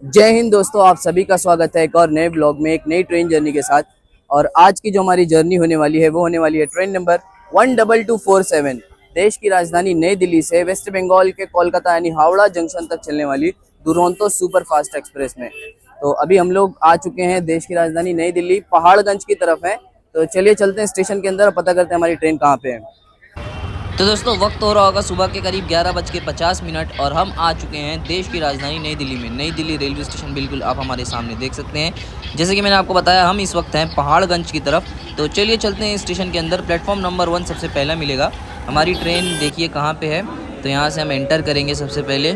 जय हिंद दोस्तों, आप सभी का स्वागत है एक और नए ब्लॉग में एक नई ट्रेन जर्नी के साथ। और आज की जो हमारी जर्नी होने वाली है वो होने वाली है ट्रेन नंबर 12247। देश की राजधानी नई दिल्ली से वेस्ट बंगाल के कोलकाता यानी हावड़ा जंक्शन तक चलने वाली दुरंतो सुपर फास्ट एक्सप्रेस में। तो अभी हम लोग आ चुके हैं देश की राजधानी नई दिल्ली, पहाड़गंज की तरफ है। तो चलिए चलते हैं स्टेशन के अंदर और पता करते हैं हमारी ट्रेन कहाँ पे है। तो दोस्तों वक्त हो रहा होगा सुबह के करीब 11:50 और हम आ चुके हैं देश की राजधानी नई दिल्ली में। नई दिल्ली रेलवे स्टेशन बिल्कुल आप हमारे सामने देख सकते हैं। जैसे कि मैंने आपको बताया, हम इस वक्त हैं पहाड़गंज की तरफ। तो चलिए चलते हैं स्टेशन के अंदर। प्लेटफॉर्म नंबर 1 सबसे पहला मिलेगा। हमारी ट्रेन देखिए कहाँ पे है। तो यहाँ से हम एंटर करेंगे सबसे पहले।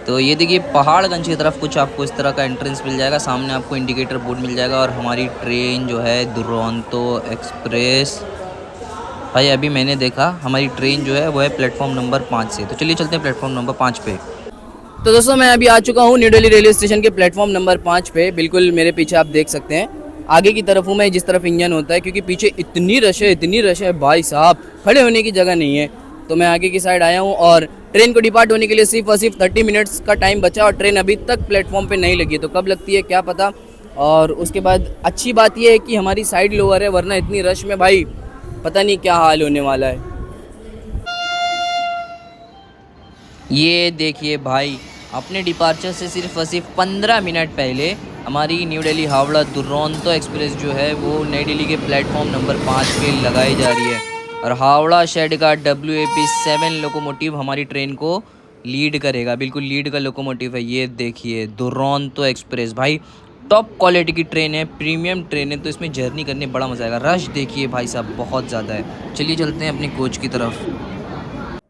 तो ये देखिए पहाड़गंज की तरफ कुछ आपको इस तरह का एंट्रेंस मिल जाएगा। सामने आपको इंडिकेटर बोर्ड मिल जाएगा और हमारी ट्रेन जो है दुरंतो एक्सप्रेस। भाई अभी मैंने देखा हमारी ट्रेन जो है वो है प्लेटफॉर्म नंबर 5 से। तो चलिए चलते हैं प्लेटफॉर्म नंबर 5 पे। तो दोस्तों मैं अभी आ चुका हूँ न्यू दिल्ली रेलवे स्टेशन के प्लेटफॉर्म नंबर 5 पे। बिल्कुल मेरे पीछे आप देख सकते हैं, आगे की तरफ हूँ मैं जिस तरफ इंजन होता है, क्योंकि पीछे इतनी रश है भाई साहब, खड़े होने की जगह नहीं है। तो मैं आगे की साइड आया हूँ और ट्रेन को डिपार्ट होने के लिए सिर्फ और सिर्फ 30 मिनट्स का टाइम बचा और ट्रेन अभी तक प्लेटफॉर्म पे नहीं लगी है। तो कब लगती है क्या पता। और उसके बाद अच्छी बात यह है कि हमारी साइड लोअर है, वरना इतनी रश में भाई पता नहीं क्या हाल होने वाला है। ये देखिए भाई, अपने डिपार्चर से सिर्फ और सिर्फ 15 मिनट पहले हमारी न्यू दिल्ली हावड़ा दुरंतो एक्सप्रेस जो है वो नई दिल्ली के प्लेटफॉर्म नंबर 5 पे लगाई जा रही है। और हावड़ा शेड का WAP7 लोकोमोटिव हमारी ट्रेन को लीड करेगा। बिल्कुल लीड का लोकोमोटिव है। ये देखिए दुरंतो एक्सप्रेस भाई, टॉप क्वालिटी की ट्रेन है, प्रीमियम ट्रेन है। तो इसमें जर्नी करने बड़ा मज़ा आएगा। रश देखिए भाई साहब बहुत ज़्यादा है। चलिए चलते हैं अपने कोच की तरफ।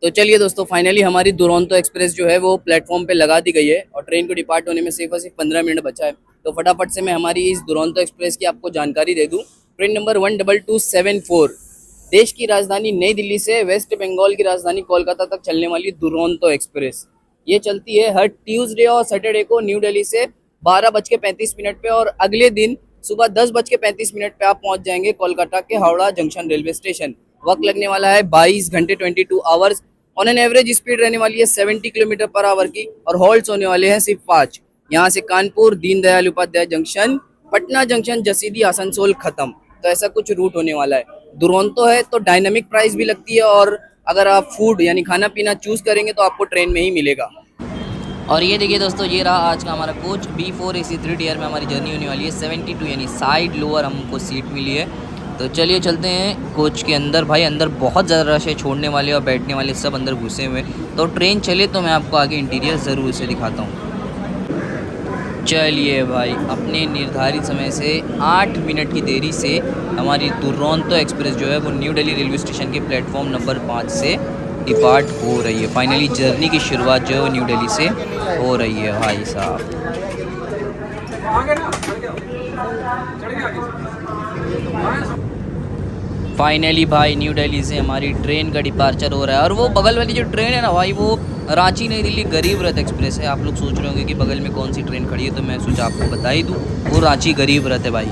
तो चलिए दोस्तों, फाइनली हमारी दुरंतो एक्सप्रेस जो है वो प्लेटफॉर्म पे लगा दी गई है और ट्रेन को डिपार्ट होने में सिर्फ और सिर्फ 15 मिनट बचा है। तो फटाफट से मैं हमारी इस दुरंतो एक्सप्रेस की आपको जानकारी दे दूं। ट्रेन नंबर 12274 देश की राजधानी नई दिल्ली से वेस्ट बंगाल की राजधानी कोलकाता तक चलने वाली दुरंतो एक्सप्रेस। ये चलती है हर ट्यूसडे और सैटरडे को न्यू दिल्ली से 12:35 पे, और अगले दिन सुबह 10:35 पे आप पहुंच जाएंगे कोलकाता के हावड़ा जंक्शन रेलवे स्टेशन। वक्त लगने वाला है 22 घंटे 22 hours. On an average speed रहने वाली है 70 किलोमीटर पर आवर की और हॉल्ट्स होने वाले हैं सिर्फ 5। यहाँ से कानपुर, दीनदयाल उपाध्याय जंक्शन, पटना जंक्शन, जसीडी, आसनसोल खत्म। तो ऐसा कुछ रूट होने वाला है। दुरंतो है तो डायनामिक प्राइस भी लगती है, और अगर आप फूड यानी खाना पीना चूज करेंगे तो आपको ट्रेन में ही मिलेगा। और ये देखिए दोस्तों, ये रहा आज का हमारा कोच। B4 AC 3 tier में हमारी जर्नी होने वाली है। 72 यानी साइड लोअर हमको सीट मिली है। तो चलिए चलते हैं कोच के अंदर। भाई अंदर बहुत ज़्यादा रश है, छोड़ने वाले और बैठने वाले सब अंदर घुसे हुए। तो ट्रेन चले तो मैं आपको आगे इंटीरियर ज़रूर से दिखाता हूँ। चलिए भाई, अपने निर्धारित समय से 8 मिनट की देरी से हमारी दुरंतो एक्सप्रेस जो है वो न्यू दिल्ली रेलवे स्टेशन के प्लेटफॉर्म नंबर 5 से डिपार्ट हो रही है। फाइनली जर्नी की शुरुआत जो है वो न्यू दिल्ली से हो रही है भाई साहब। फाइनली भाई न्यू दिल्ली से हमारी ट्रेन का डिपार्चर हो रहा है। और वो बगल वाली जो ट्रेन है ना भाई, वो रांची नई दिल्ली गरीब रथ एक्सप्रेस है। आप लोग सोच रहे होंगे कि बगल में कौन सी ट्रेन खड़ी है, तो मैं सोचा आपको बता ही दूँ, वो रांची गरीब रथ है भाई।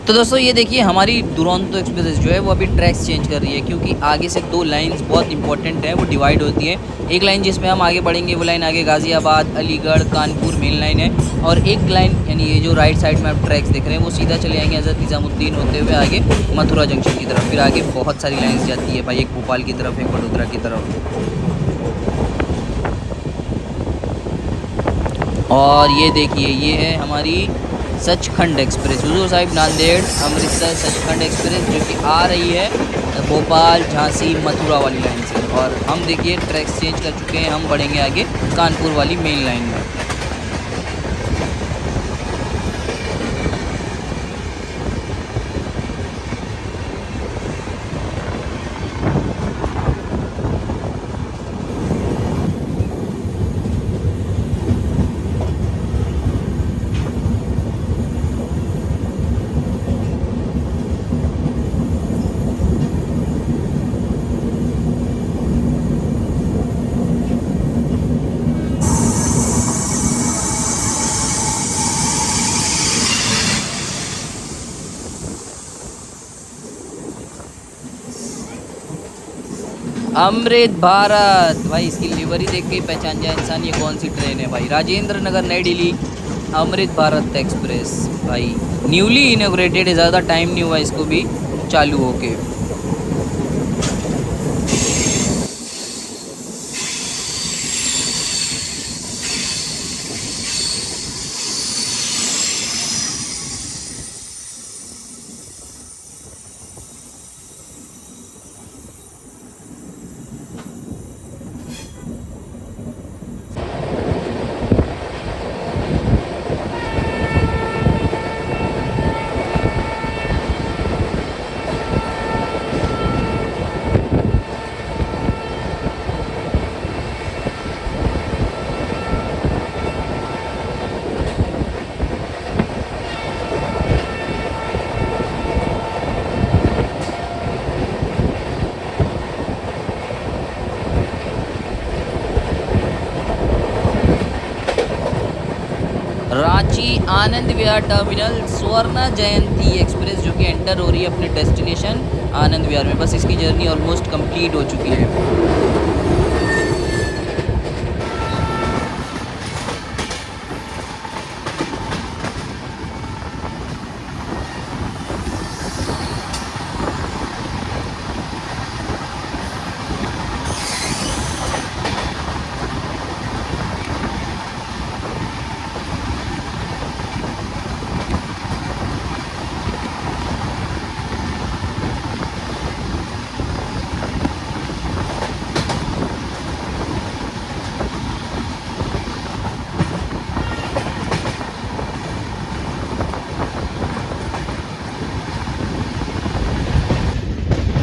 तो दोस्तों ये देखिए, हमारी दुरंतो एक्सप्रेस जो है वो अभी ट्रैक्स चेंज कर रही है, क्योंकि आगे से 2 लाइंस बहुत इंपॉर्टेंट है, वो डिवाइड होती है। एक लाइन जिसमें हम आगे बढ़ेंगे वो लाइन आगे गाज़ियाबाद, अलीगढ़, कानपुर मेन लाइन है। और एक लाइन यानी ये जो राइट साइड में आप ट्रैक्स देख रहे हैं वो सीधा चले जाएंगे हज़रत निज़ामुद्दीन होते हुए आगे मथुरा जंक्शन की तरफ। फिर आगे बहुत सारी लाइन्स जाती है भाई, एक भोपाल की तरफ, एक वडोदरा की तरफ। और ये देखिए ये है हमारी सचखंड एक्सप्रेस, हुजूर साहिब नांदेड़ अमृतसर सचखंड एक्सप्रेस, जो कि आ रही है भोपाल झांसी मथुरा वाली लाइन से। और हम देखिए ट्रैक्स चेंज कर चुके हैं, हम बढ़ेंगे आगे कानपुर वाली मेन लाइन में। अमृत भारत भाई, इसकी लिवरी देख के ही पहचान जाए इंसान ये कौन सी ट्रेन है भाई। राजेंद्र नगर नई दिल्ली अमृत भारत एक्सप्रेस भाई, न्यूली इनोग्रेटेड है, ज़्यादा टाइम नहीं हुआ इसको भी चालू होके। रांची आनंद विहार टर्मिनल स्वर्ण जयंती एक्सप्रेस, जो कि एंटर हो रही है अपने डेस्टिनेशन आनंद विहार में। बस इसकी जर्नी ऑलमोस्ट कंप्लीट हो चुकी है।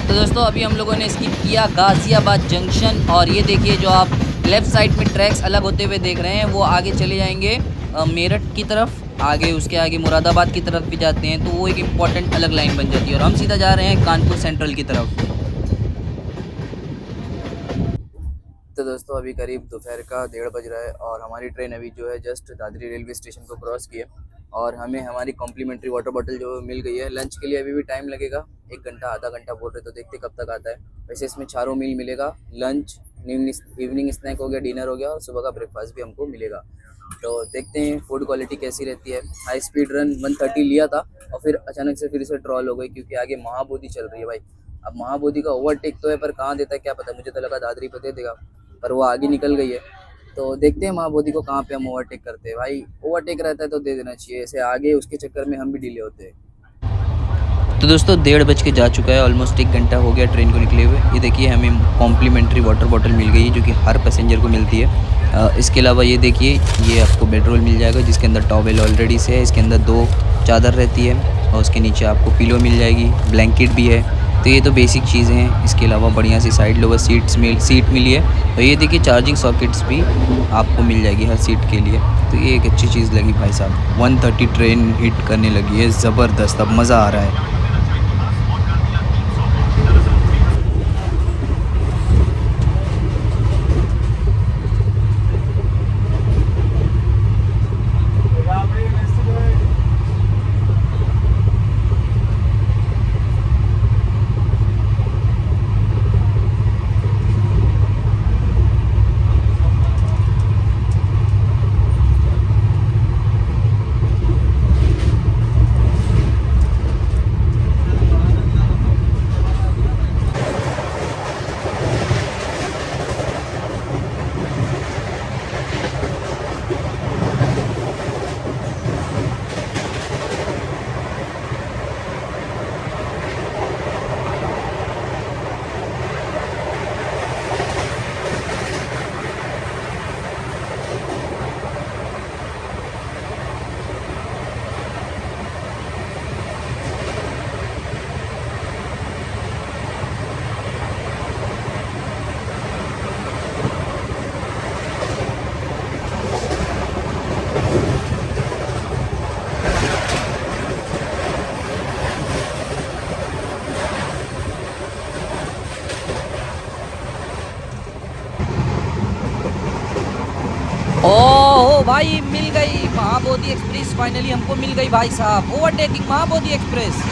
तो दोस्तों अभी हम लोगों ने स्किप किया गाज़ियाबाद जंक्शन, और ये देखिए जो आप लेफ़्ट साइड में ट्रैक्स अलग होते हुए देख रहे हैं वो आगे चले जाएंगे मेरठ की तरफ, आगे उसके आगे मुरादाबाद की तरफ भी जाते हैं, तो वो एक इम्पॉर्टेंट अलग लाइन बन जाती है। और हम सीधा जा रहे हैं कानपुर सेंट्रल की तरफ। तो दोस्तों अभी करीब दोपहर का 1:30 बज रहा है और हमारी ट्रेन अभी जो है जस्ट दादरी रेलवे स्टेशन को क्रॉस की है और हमें हमारी कॉम्प्लीमेंट्री वाटर बॉटल जो मिल गई है। लंच के लिए अभी भी टाइम लगेगा, 1 घंटा आधा घंटा बोल रहे, तो देखते कब तक आता है। वैसे इसमें चारों मील मिलेगा, लंच, इवनिंग स्नैक हो गया, डिनर हो गया और सुबह का ब्रेकफास्ट भी हमको मिलेगा। तो देखते हैं फूड क्वालिटी कैसी रहती है। हाई स्पीड रन 130 लिया था और फिर अचानक से फिर से ट्रॉल हो गई क्योंकि आगे महाबोधि चल रही है भाई। अब महाबोधि का ओवरटेक तो है पर कहाँ देता है क्या पता, मुझे तो लगा दादरी पे दे देगा पर वो आगे निकल गई है। तो देखते हैं महाबोधि को कहाँ पे हम ओवरटेक करते हैं। भाई ओवरटेक रहता है तो दे देना चाहिए, ऐसे आगे उसके चक्कर में हम भी डिले होते हैं। तो दोस्तों 1:30 बज के जा चुका है, ऑलमोस्ट 1 घंटा हो गया ट्रेन को निकले हुए। ये देखिए हमें कॉम्प्लीमेंट्री वाटर बॉटल मिल गई है जो कि हर पैसेंजर को मिलती है। इसके अलावा ये देखिए ये आपको बेडरोल मिल जाएगा जिसके अंदर टॉवेल ऑलरेडी से है, इसके अंदर 2 चादर रहती है और उसके नीचे आपको पिलो मिल जाएगी, ब्लैंकेट भी है। तो ये तो बेसिक चीज़ें हैं। इसके अलावा बढ़िया सी साइड लोवर सीट मिली है और ये देखिए चार्जिंग सॉकेट्स भी आपको मिल जाएगी हर सीट के लिए। तो ये एक अच्छी चीज़ लगी भाई साहब। 130 ट्रेन हिट करने लगी है, ज़बरदस्त, अब मज़ा आ रहा है। भाई मिल गई महाबोधि एक्सप्रेस, फाइनली हमको मिल गई भाई साहब, ओवरटेकिंग महाबोधि एक्सप्रेस।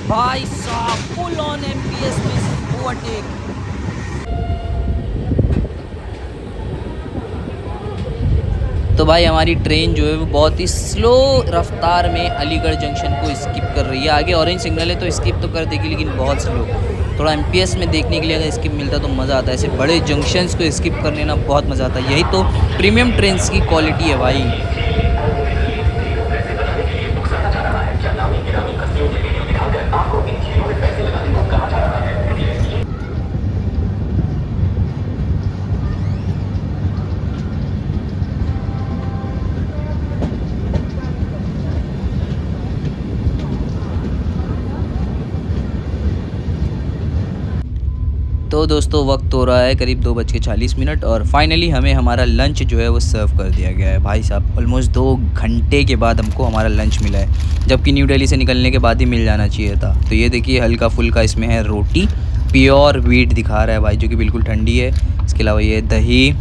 भाई साहब फुल ऑन एमपीएस में ओवरटेक। तो भाई हमारी ट्रेन जो है वो बहुत ही स्लो रफ्तार में अलीगढ़ जंक्शन को स्किप कर रही है। आगे ऑरेंज सिग्नल है तो स्किप तो कर देगी, लेकिन बहुत स्लो। थोड़ा एमपीएस में देखने के लिए अगर स्किप मिलता तो मज़ा आता है। ऐसे बड़े जंक्शंस को स्किप करने ना बहुत मज़ा आता है। यही तो प्रीमियम ट्रेन्स की क्वालिटी है भाई। तो दोस्तों वक्त हो रहा है करीब 2:40 और फाइनली हमें हमारा लंच जो है वो सर्व कर दिया गया है। भाई साहब ऑलमोस्ट 2 घंटे के बाद हमको हमारा लंच मिला है, जबकि न्यू दिल्ली से निकलने के बाद ही मिल जाना चाहिए था। तो ये देखिए हल्का फुल्का इसमें है रोटी, प्योर व्हीट दिखा रहा है भाई, जो कि बिल्कुल ठंडी है। इसके अलावा ये दही,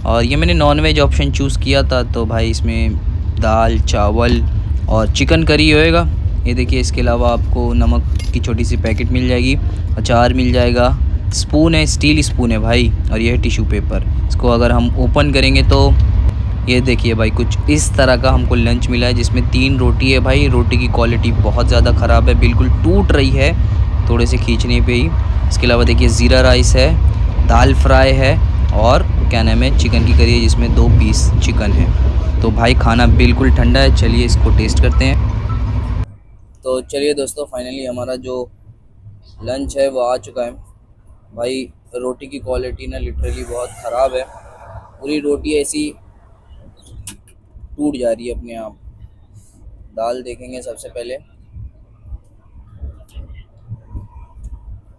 और ये मैंने नॉन वेज ऑप्शन चूज़ किया था, तो भाई इसमें दाल चावल और चिकन करी होएगा। ये देखिए इसके अलावा आपको नमक की छोटी सी पैकेट मिल जाएगी, अचार मिल जाएगा, स्पून है, स्टील स्पून है भाई, और ये है टिश्यू पेपर। इसको अगर हम ओपन करेंगे तो ये देखिए भाई कुछ इस तरह का हमको लंच मिला है, जिसमें 3 रोटी है भाई। रोटी की क्वालिटी बहुत ज़्यादा ख़राब है, बिल्कुल टूट रही है थोड़े से खींचने पे ही। इसके अलावा देखिए ज़ीरा राइस है, दाल फ्राई है, और क्या नाम है चिकन की करी है, जिसमें 2 पीस चिकन है। तो भाई खाना बिल्कुल ठंडा है, चलिए इसको टेस्ट करते हैं। तो चलिए दोस्तों फाइनली हमारा जो लंच है वो आ चुका है भाई। रोटी की क्वालिटी ना लिटरली बहुत ख़राब है, पूरी रोटी ऐसी टूट जा रही है अपने आप। दाल देखेंगे सबसे पहले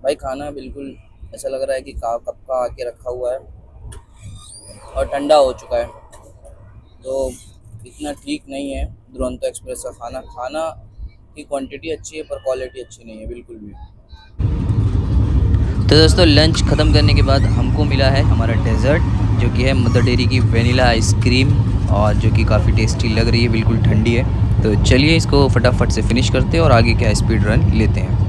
भाई, खाना बिल्कुल ऐसा लग रहा है कि कब का आके रखा हुआ है और ठंडा हो चुका है। तो इतना ठीक नहीं है दुरंतो एक्सप्रेस का खाना की क्वांटिटी अच्छी है पर क्वालिटी अच्छी नहीं है बिल्कुल भी। तो दोस्तों लंच ख़त्म करने के बाद हमको मिला है हमारा डेज़र्ट, जो कि है मदर डेयरी की वेनिला आइसक्रीम, और जो कि काफ़ी टेस्टी लग रही है, बिल्कुल ठंडी है। तो चलिए इसको फटाफट से फिनिश करते हैं और आगे क्या स्पीड रन लेते हैं।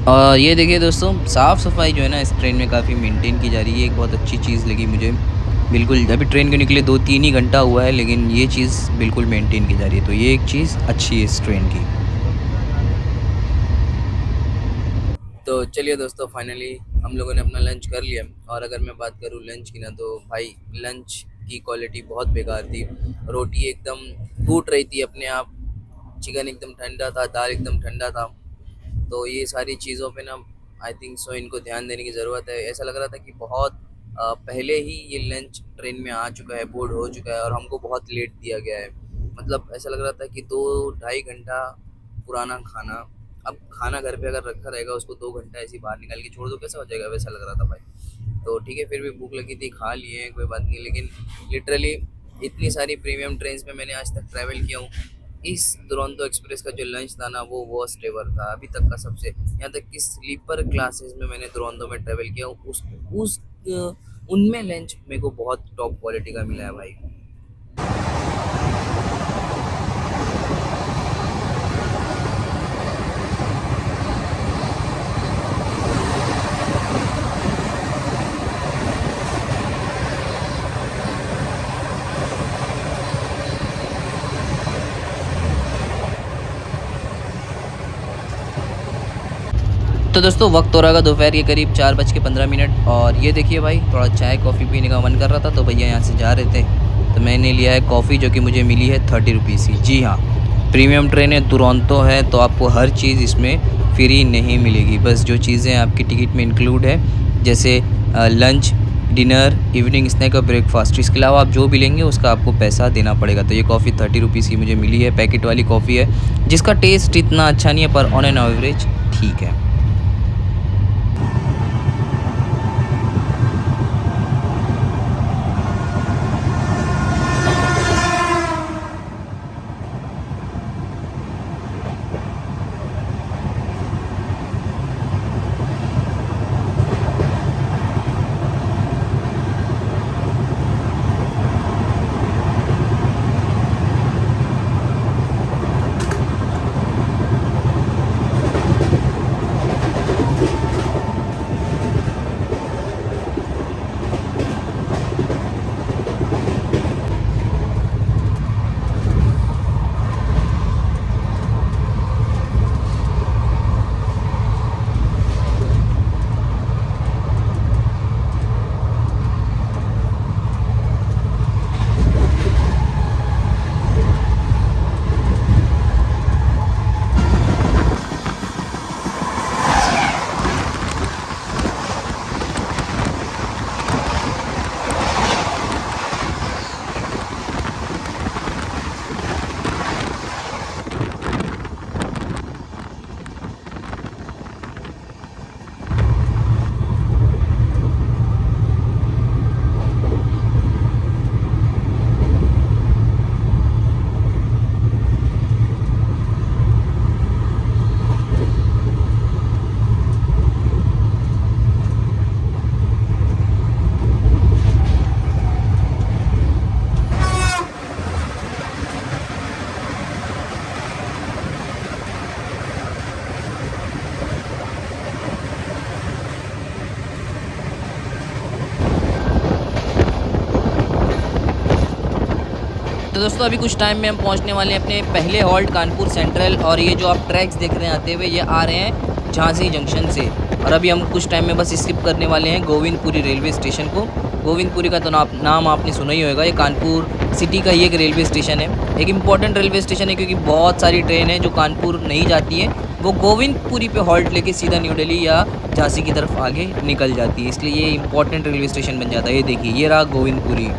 और ये देखिए दोस्तों, साफ़ सफाई जो है ना इस ट्रेन में काफ़ी मेंटेन की जा रही है। एक बहुत अच्छी चीज़ लगी मुझे। बिल्कुल अभी ट्रेन को निकले 2-3 ही घंटा हुआ है, लेकिन ये चीज़ बिल्कुल मेंटेन की जा रही है, तो ये एक चीज़ अच्छी है इस ट्रेन की। तो चलिए दोस्तों, फाइनली हम लोगों ने अपना लंच कर लिया। और अगर मैं बात करूँ लंच की ना, तो भाई लंच की क्वालिटी बहुत बेकार थी। रोटी एकदम टूट रही थी अपने आप, चिकन एकदम ठंडा था, दाल एकदम ठंडा था। तो ये सारी चीज़ों पे ना आई थिंक सो इनको ध्यान देने की ज़रूरत है। ऐसा लग रहा था कि बहुत पहले ही ये लंच ट्रेन में आ चुका है, बोर्ड हो चुका है और हमको बहुत लेट दिया गया है। मतलब ऐसा लग रहा था कि 2 ढाई घंटा पुराना खाना, अब खाना घर पे अगर रखा रहेगा उसको 2 घंटा ऐसे ही बाहर निकाल के छोड़ दो, कैसा हो जाएगा, वैसा लग रहा था भाई। तो ठीक है, फिर भी भूख लगी थी, खा लिए हैं, कोई बात नहीं। लेकिन लिटरली इतनी सारी प्रीमियम ट्रेन में मैंने आज तक ट्रैवल किया हूँ, इस दुरंतो एक्सप्रेस का जो लंच था ना वो वर्स्ट एवर था अभी तक का सबसे। यहाँ तक कि स्लीपर क्लासेस में मैंने दुरंतो में ट्रैवल किया हूँ, उस उनमें लंच मेरे को बहुत टॉप क्वालिटी का मिला है भाई। तो दोस्तों वक्त हो रहा है दोपहर के करीब 4:15 और ये देखिए भाई, थोड़ा चाय कॉफ़ी पीने का मन कर रहा था, तो भैया यहाँ से जा रहे थे, तो मैंने लिया है कॉफ़ी, जो कि मुझे मिली है 30 रुपीज़ की। जी हाँ, प्रीमियम ट्रेन है, दुरंतो है, तो आपको हर चीज़ इसमें फ्री नहीं मिलेगी। बस जो चीज़ें आपकी टिकट में इंक्लूड है, जैसे लंच, डिनर, इवनिंग स्नैक और ब्रेकफास्ट, इसके अलावा आप जो भी लेंगे उसका आपको पैसा देना पड़ेगा। तो ये कॉफ़ी 30 रुपीज़ की मुझे मिली है, पैकेट वाली कॉफ़ी है, जिसका टेस्ट इतना अच्छा नहीं है, पर ऑन एन एवरेज ठीक है। तो दोस्तों अभी कुछ टाइम में हम पहुंचने वाले हैं अपने पहले हॉल्ट कानपुर सेंट्रल, और ये जो आप ट्रैक्स देख रहे हैं आते हुए, ये आ रहे हैं झांसी जंक्शन से। और अभी हम कुछ टाइम में बस स्किप करने वाले हैं गोविंदपुरी रेलवे स्टेशन को। गोविंदपुरी का तो नाम आपने सुना ही होगा, ये कानपुर सिटी का ही एक रेलवे स्टेशन है, एक इम्पॉर्टेंट रेलवे स्टेशन है, क्योंकि बहुत सारी ट्रेन है जो कानपुर नहीं जाती हैं, वो गोविंदपुरी पे हॉल्ट लेके सीधा न्यू दिल्ली या झांसी की तरफ आगे निकल जाती है, इसलिए ये इंपॉर्टेंट रेलवे स्टेशन बन जाता है। ये देखिए, ये रहा गोविंदपुरी।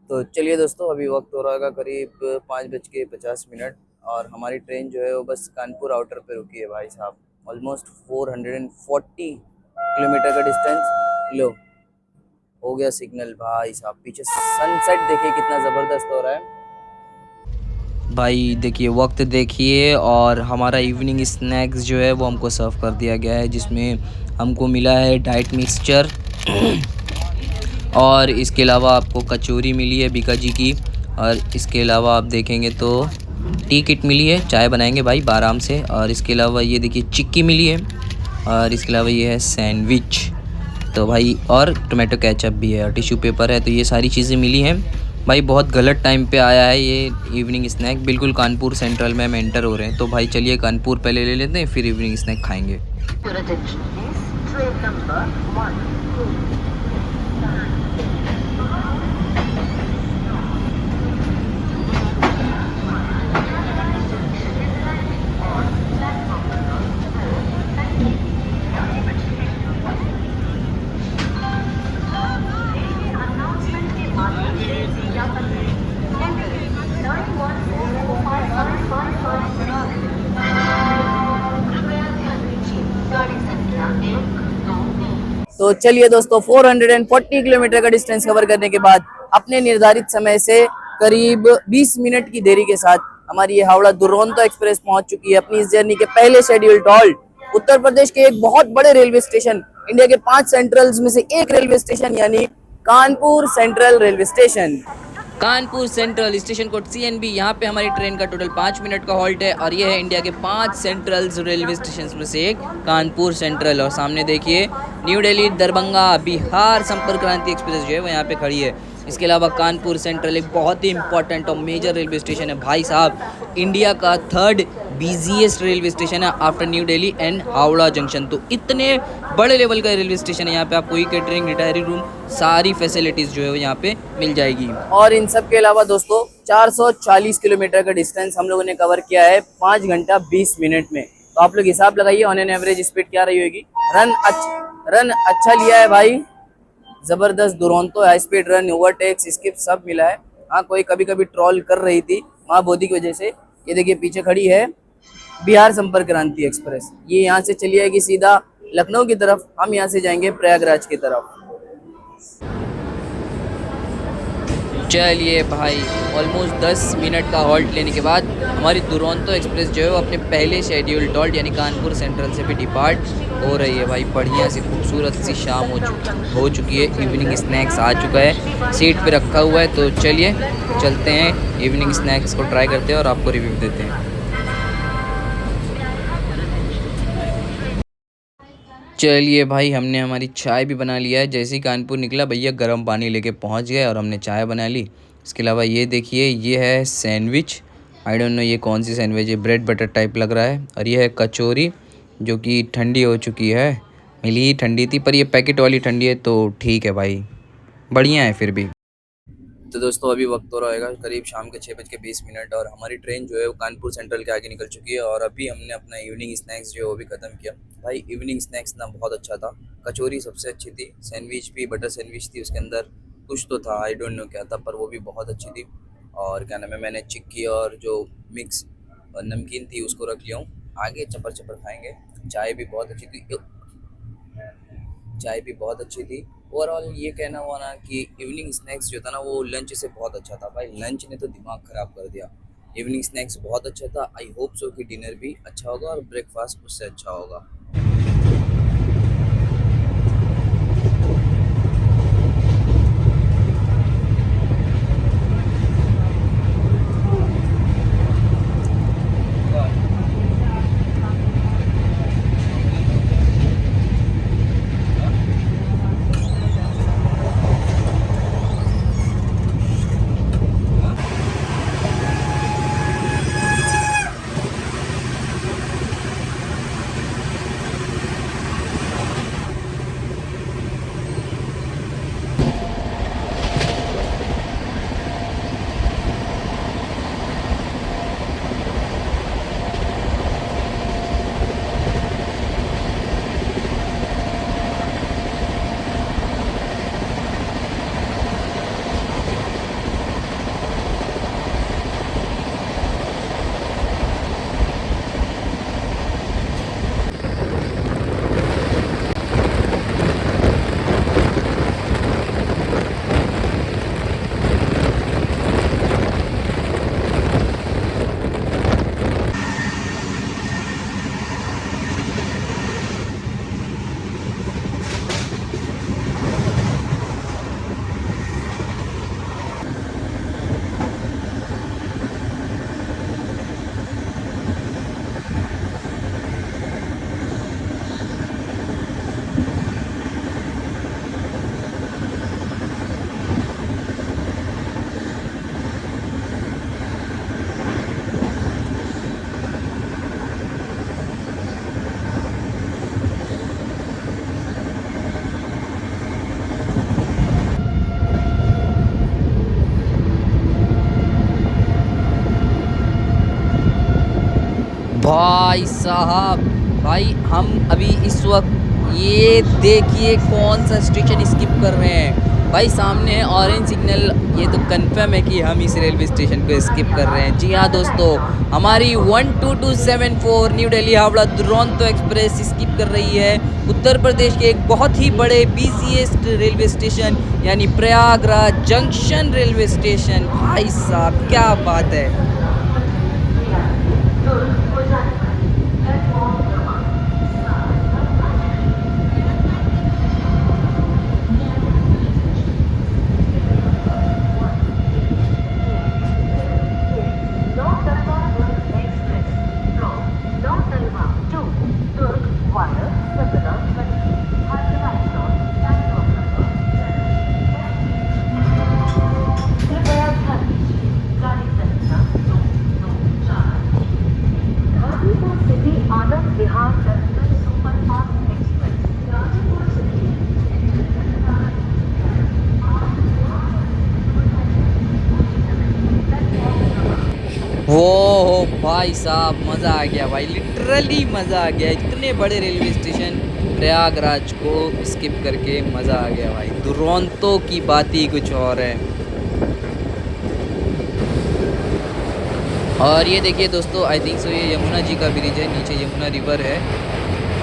तो चलिए दोस्तों, अभी वक्त हो रहा है करीब 5:50 और हमारी ट्रेन जो है वो बस कानपुर आउटर पे रुकी है भाई साहब। ऑलमोस्ट 440 किलोमीटर का डिस्टेंस। लो, हो गया सिग्नल भाई साहब, पीछे सनसेट देखिए कितना ज़बरदस्त हो रहा है। भाई देखिए वक्त देखिए, और हमारा इवनिंग स्नैक्स जो है वो हमको सर्व कर दिया गया है, जिसमें हमको मिला है डाइट मिक्सचर और इसके अलावा आपको कचौरी मिली है बीका जी की, और इसके अलावा आप देखेंगे तो टी किट मिली है, चाय बनाएंगे भाई आराम से। और इसके अलावा ये देखिए चिक्की मिली है, और इसके अलावा ये है सैंडविच तो भाई, और टोमेटो केचप भी है और टिश्यू पेपर है। तो ये सारी चीज़ें मिली हैं भाई। बहुत गलत टाइम पे आया है ये इवनिंग स्नैक, बिल्कुल कानपुर सेंट्रल में हम एंटर हो रहे हैं। तो भाई चलिए कानपुर पहले ले लेते हैं, फिर इवनिंग स्नैक खाएंगे। Your attention please. Train number 1. announcement के माध्यम से विज्ञापन है। Enter 91445555. कृपया ध्यान दीजिए, गाड़ी संख्या 1, 2, 3। तो चलिए दोस्तों 440 किलोमीटर का डिस्टेंस कवर करने के बाद अपने निर्धारित समय से करीब 20 मिनट की देरी के साथ हमारी ये हावड़ा दुरंतो एक्सप्रेस पहुंच चुकी है अपनी इस जर्नी के पहले शेड्यूल्ड हॉल्ट उत्तर प्रदेश के एक बहुत बड़े रेलवे स्टेशन, इंडिया के 5 सेंट्रल्स में से एक रेलवे स्टेशन यानी Kanpur central railway station. Kanpur central station code CNB, यहाँ पे हमारी ट्रेन का टोटल 5 मिनट का हॉल्ट है, और ये है इंडिया के 5 सेंट्रल रेलवे स्टेशन में से एक कानपुर सेंट्रल। और सामने देखिए न्यू दिल्ली दरभंगा बिहार संपर्क क्रांति एक्सप्रेस जो है वो यहाँ पे खड़ी है। इसके अलावा कानपुर सेंट्रल एक बहुत ही इंपॉर्टेंट और मेजर रेलवे स्टेशन है भाई साहब, इंडिया का 3rd बिजीएस्ट रेलवे स्टेशन है after new Delhi and Howrah junction. तो इतने बड़े लेवल का रेलवे स्टेशन है, यहाँ पे आपको ई केटरिंग, रिटायरिंग रूम, सारी फैसिलिटीज़ जो है वो यहाँ पे मिल जाएगी। और इन सब के अलावा दोस्तों 440 किलोमीटर का डिस्टेंस हम लोगों ने कवर किया है 5 घंटा 20 मिनट में। तो आप लोग हिसाब लगाइए ऑन एन एवरेज स्पीड क्या रही होगी। रन अच्छा लिया है भाई, जबरदस्त Duronto high speed run, overtakes, skip सब मिला है। हाँ कोई कभी कभी ट्रॉल कर रही थी माँ बोधी की वजह से। ये देखिए पीछे खड़ी है बिहार संपर्क क्रांति एक्सप्रेस, ये यहाँ से चली आएगी सीधा लखनऊ की तरफ, हम यहाँ से जाएंगे प्रयागराज की तरफ। चलिए भाई ऑलमोस्ट 10 मिनट का हॉल्ट लेने के बाद हमारी दुरंतो एक्सप्रेस जो है वो अपने पहले शेड्यूल्ड हॉल्ट यानी कानपुर सेंट्रल से भी डिपार्ट हो रही है भाई। बढ़िया सी खूबसूरत सी शाम हो चुकी है, इवनिंग स्नैक्स आ चुका है, सीट पे रखा हुआ है। तो चलिए चलते हैं इवनिंग स्नैक्स को ट्राई करते हैं और आपको रिव्यू देते हैं। चलिए भाई हमने हमारी चाय भी बना लिया है, जैसे ही कानपुर निकला भैया गर्म पानी लेके पहुंच गए और हमने चाय बना ली। इसके अलावा ये देखिए ये है सैंडविच, आई डोंट नो ये कौन सी सैंडविच है, ब्रेड बटर टाइप लग रहा है। और ये है कचौरी जो कि ठंडी हो चुकी है, मिली ही ठंडी थी पर ये पैकेट वाली ठंडी है तो ठीक है भाई, बढ़िया है फिर भी। तो दोस्तों अभी वक्त हो रहा है करीब शाम के 6:20 और हमारी ट्रेन जो है वो कानपुर सेंट्रल के आगे निकल चुकी है। और अभी हमने अपना इवनिंग स्नैक्स जो है वो भी ख़त्म किया भाई। इवनिंग स्नैक्स ना बहुत अच्छा था, कचौरी सबसे अच्छी थी, सैंडविच भी बटर सैंडविच थी, उसके अंदर कुछ तो था आई डोंट नो क्या था, पर वो भी बहुत अच्छी थी। और क्या नाम है, मैंने चिक्की और जो मिक्स नमकीन थी उसको रख लिया हूँ, आगे चपर चपर खाएँगे। चाय भी बहुत अच्छी थी, चाय भी बहुत अच्छी थी। ओवरऑल ये कहना हुआ ना कि इवनिंग स्नैक्स जो था ना वो लंच से बहुत अच्छा था भाई, लंच ने तो दिमाग ख़राब कर दिया। इवनिंग स्नैक्स बहुत अच्छा था, आई होप सो कि डिनर भी अच्छा होगा और ब्रेकफास्ट उससे अच्छा होगा। भाई साहब, भाई हम अभी इस वक्त ये देखिए कौन सा स्टेशन स्किप कर रहे हैं। भाई सामने है ऑरेंज सिग्नल, ये तो कंफर्म है कि हम इस रेलवे स्टेशन को स्किप कर रहे हैं। जी हाँ दोस्तों, हमारी 12274 new Delhi Howrah Duronto express skip कर रही है उत्तर प्रदेश के एक बहुत ही बड़े बिजीएस्ट रेलवे स्टेशन यानी प्रयागराज जंक्शन रेलवे स्टेशन। भाई साहब क्या बात है। Anand Vihar terminal superfast express वो हो भाई साहब, मज़ा आ गया भाई, लिटरली मज़ा आ गया। इतने बड़े रेलवे स्टेशन प्रयागराज को स्किप करके मज़ा आ गया भाई। दुरंतो की बात ही कुछ और है। और ये देखिए दोस्तों, आई थिंक सो ये यमुना जी का ब्रिज है, नीचे यमुना रिवर है।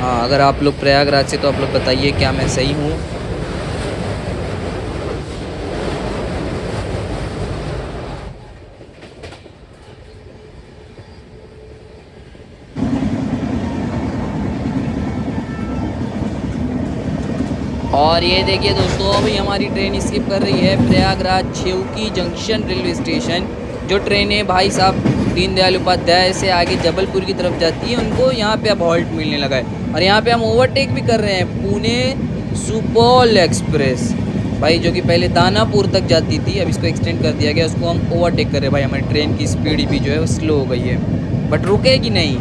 हाँ, अगर आप लोग प्रयागराज से तो आप लोग बताइए क्या मैं सही हूँ। और ये देखिए दोस्तों, अभी हमारी ट्रेन स्किप कर रही है प्रयागराज छेवकी जंक्शन रेलवे स्टेशन। जो ट्रेनें भाई साहब दीनदयाल उपाध्याय से आगे जबलपुर की तरफ जाती है, उनको यहाँ पे अब हॉल्ट मिलने लगा है। और यहाँ पे हम ओवरटेक भी कर रहे हैं पुणे सुपौल एक्सप्रेस भाई, जो कि पहले दानापुर तक जाती थी, अब इसको एक्सटेंड कर दिया गया, उसको हम ओवरटेक कर रहे हैं भाई। हमारी ट्रेन की स्पीड भी जो है वो स्लो हो गई है, बट रुकेगी नहीं।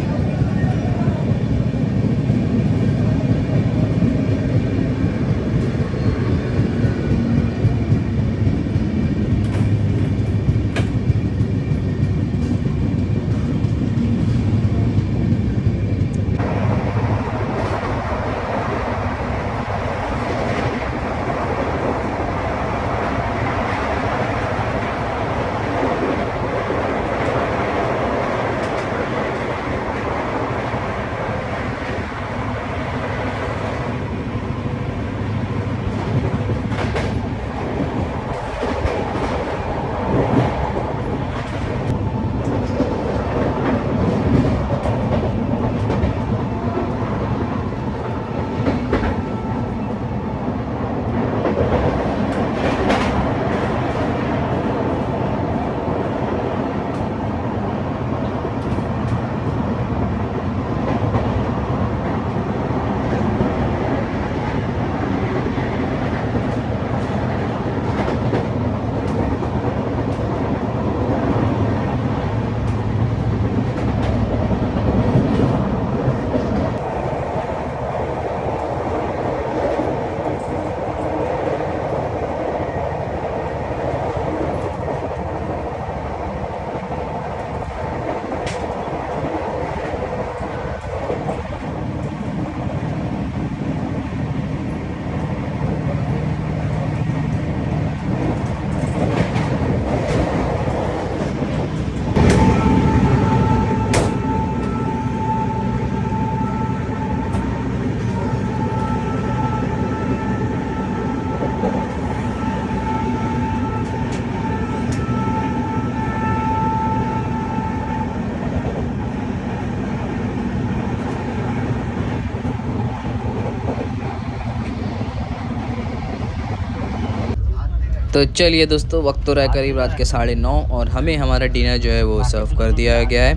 तो चलिए दोस्तों, वक्त तो रहा है करीब रात के 9:30 और हमें हमारा डिनर जो है वो सर्व कर दिया गया है।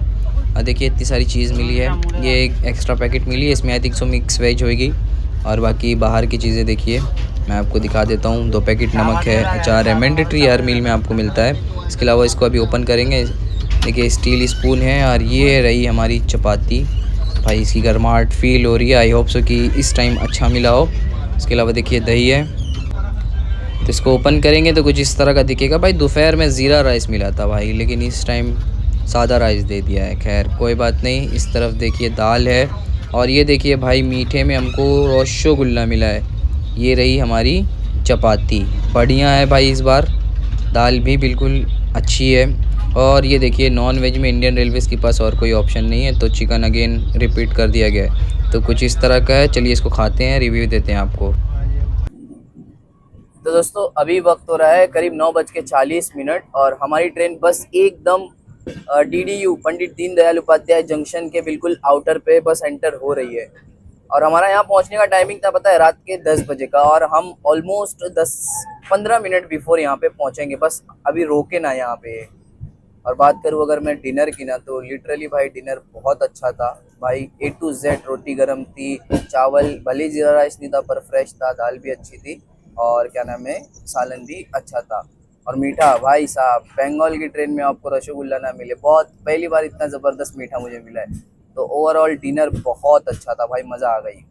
और देखिए इतनी सारी चीज़ मिली है, ये एक एक्स्ट्रा पैकेट मिली है, इसमें I think so mix veg होगी। और बाकी बाहर की चीज़ें देखिए मैं आपको दिखा देता हूँ। 2 पैकेट नमक है, अचार है, मैंडेटरी हर मील में आपको मिलता है। इसके अलावा इसको अभी ओपन करेंगे। देखिए स्टील स्पून है और ये रही हमारी चपाती। भाई इसकी गर्माहट फील हो रही है, आई होप सो कि इस टाइम अच्छा मिला हो। इसके अलावा देखिए दही है, तो इसको ओपन करेंगे तो कुछ इस तरह का दिखेगा। भाई दोपहर में ज़ीरा राइस मिला था भाई, लेकिन इस टाइम सादा राइस दे दिया है। खैर कोई बात नहीं। इस तरफ देखिए दाल है और ये देखिए भाई मीठे में हमको रसगुल्ला मिला है। ये रही हमारी चपाती, बढ़िया है भाई। इस बार दाल भी बिल्कुल अच्छी है। और ये देखिए नॉन वेज में इंडियन रेलवेज़ के पास और कोई ऑप्शन नहीं है, तो चिकन अगेन रिपीट कर दिया गया है। तो कुछ इस तरह का है। चलिए इसको खाते हैं, रिव्यू देते हैं आपको। तो दोस्तों अभी वक्त हो रहा है करीब 9:40 और हमारी ट्रेन बस एकदम DDU पंडित दीनदयाल उपाध्याय जंक्शन के बिल्कुल आउटर पे बस एंटर हो रही है। और हमारा यहाँ पहुँचने का टाइमिंग था पता है रात के 10 बजे का, और हम ऑलमोस्ट 10-15 मिनट बिफोर यहाँ पे पहुँचेंगे। बस अभी रोके ना यहाँ पे। और बात करूँ अगर मैं डिनर की ना, तो लिटरली भाई डिनर बहुत अच्छा था भाई। A to Z रोटी गर्म थी, चावल भले जीरा राइस नहीं था पर फ्रेश था, दाल भी अच्छी थी और क्या नाम है सालन भी अच्छा था। और मीठा भाई साहब, बंगाल की ट्रेन में आपको रसगुल्ला ना मिले, बहुत पहली बार इतना ज़बरदस्त मीठा मुझे मिला है। तो ओवरऑल डिनर बहुत अच्छा था भाई, मज़ा आ गई।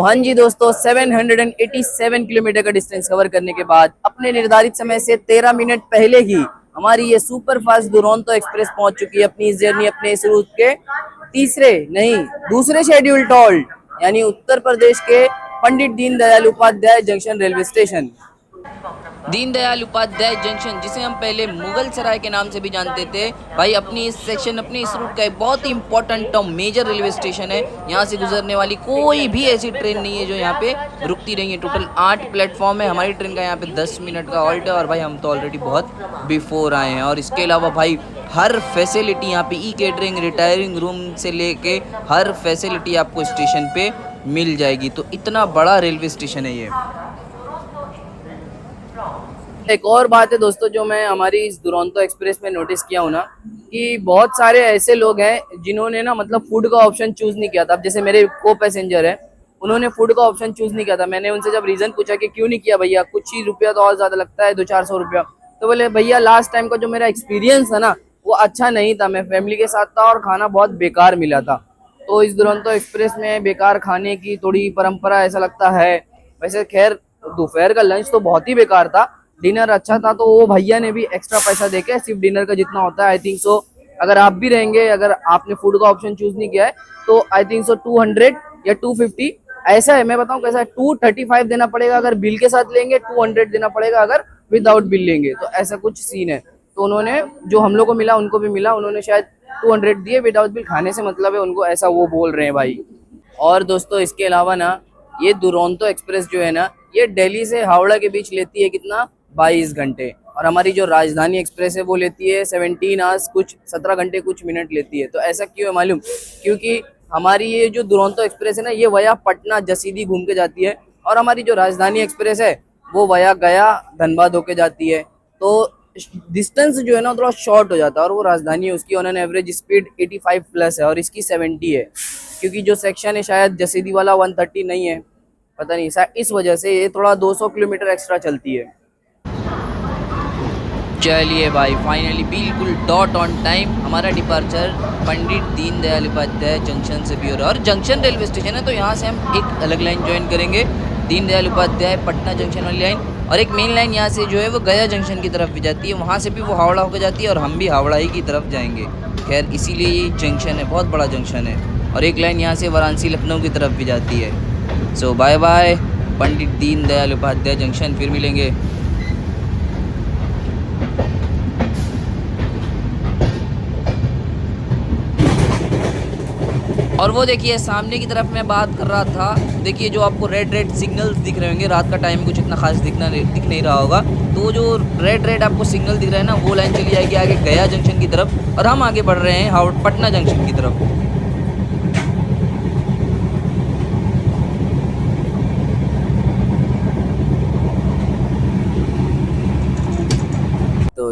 हाँ जी दोस्तों, 787 किलोमीटर का डिस्टेंस कवर करने के बाद अपने निर्धारित समय से 13 मिनट पहले ही हमारी ये सुपर फास्ट दुरंतो एक्सप्रेस पहुंच चुकी है अपनी इस जर्नी, अपने इस रूट के दूसरे शेड्यूल टॉल्ट यानी उत्तर प्रदेश के Pandit Deendayal Upadhyay junction railway station. Deendayal Upadhyay junction, जिसे हम पहले मुगल सराय के नाम से भी जानते थे भाई, अपनी इस सेक्शन अपनी इस रूट का एक बहुत ही इंपॉर्टेंट और मेजर रेलवे स्टेशन है। यहाँ से गुजरने वाली कोई भी ऐसी ट्रेन नहीं है जो यहाँ पे रुकती नहीं है। टोटल 8 प्लेटफॉर्म है। हमारी ट्रेन का यहाँ पे 10 मिनट का हॉल्ट है और भाई हम तो ऑलरेडी बहुत बिफोर आए हैं। और इसके अलावा भाई हर फैसिलिटी यहाँ पे केटरिंग, रिटायरिंग रूम से लेके हर फैसिलिटी आपको स्टेशन पे मिल जाएगी। तो इतना बड़ा रेलवे स्टेशन है ये। एक और बात है दोस्तों जो मैं हमारी इस दुरंतो एक्सप्रेस में नोटिस किया हूँ ना, कि बहुत सारे ऐसे लोग हैं जिन्होंने ना मतलब फूड का ऑप्शन चूज नहीं किया था। अब जैसे मेरे को पैसेंजर है, उन्होंने फूड का ऑप्शन चूज नहीं किया था। मैंने उनसे जब रीजन पूछा कि क्यों नहीं किया भैया, कुछ ही रुपया तो और ज्यादा लगता है, 200-400 रुपया, तो बोले भैया लास्ट टाइम का जो मेरा एक्सपीरियंस था ना वो अच्छा नहीं था, मैं फैमिली के साथ था और खाना बहुत बेकार मिला था। तो इस दुरंतो एक्सप्रेस में बेकार खाने की थोड़ी परंपरा ऐसा लगता है। वैसे खैर दोपहर का लंच तो बहुत ही बेकार था, डिनर अच्छा था। तो वो भैया ने भी एक्स्ट्रा पैसा देके सिर्फ डिनर का जितना होता है आई थिंक सो, अगर आप भी रहेंगे, अगर आपने फूड का ऑप्शन चूज नहीं किया है तो आई थिंक सो 200 या 250 ऐसा है। मैं बताऊं कैसा है, 235 देना पड़ेगा अगर बिल के साथ लेंगे, 200 देना पड़ेगा अगर विदाउट बिल लेंगे। तो ऐसा कुछ सीन है। तो उन्होंने जो हम लोग को मिला उनको भी मिला, उन्होंने शायद 200 दिए विदाउट बिल, खाने से मतलब है उनको, ऐसा वो बोल रहे हैं भाई। और दोस्तों इसके अलावा ना ये दुरंतो एक्सप्रेस जो है ना, ये दिल्ली से हावड़ा के बीच लेती है कितना, 22 घंटे। और हमारी जो राजधानी एक्सप्रेस है वो लेती है 17 आवर्स कुछ 17 घंटे कुछ मिनट लेती है। तो ऐसा क्यों है मालूम, क्योंकि हमारी ये जो दुरंतो एक्सप्रेस है ना ये वया पटना जसीदी घूम के जाती है, और हमारी जो राजधानी एक्सप्रेस है वो वया गया धनबाद होके जाती है। तो डिस्टेंस जो है ना थोड़ा शॉर्ट हो जाता है। और वो राजधानी है उसकी on an average speed 85 plus है और इसकी 70 है, क्योंकि जो सेक्शन है शायद जसीदी वाला 130 नहीं है, पता नहीं, इस वजह से ये थोड़ा 200 किलोमीटर एक्स्ट्रा चलती है। चलिए भाई फाइनली बिल्कुल डॉट ऑन टाइम हमारा डिपार्चर पंडित दीनदयाल उपाध्याय जंक्शन से भी हो रहा है। और जंक्शन रेलवे स्टेशन है तो यहाँ से हम एक अलग लाइन ज्वाइन करेंगे, दीनदयाल उपाध्याय पटना जंक्शन वाली लाइन। और एक मेन लाइन यहाँ से जो है वो गया जंक्शन की तरफ भी जाती है, वहाँ से भी वो हावड़ा होकर जाती है और हम भी हावड़ा ही की तरफ जाएंगे। खैर इसीलिए ये जंक्शन है, बहुत बड़ा जंक्शन है। और एक लाइन यहाँ से वाराणसी लखनऊ की तरफ भी जाती है। सो बाय बाय पंडित दीनदयाल उपाध्याय जंक्शन, फिर मिलेंगे। और वो देखिए सामने की तरफ मैं बात कर रहा था, देखिए जो आपको रेड सिग्नल्स दिख रहे होंगे, रात का टाइम कुछ इतना खास दिख नहीं रहा होगा, तो जो रेड आपको सिग्नल दिख रहा है ना वो लाइन चली जाएगी आगे गया जंक्शन की तरफ और हम आगे बढ़ रहे हैं पटना जंक्शन की तरफ।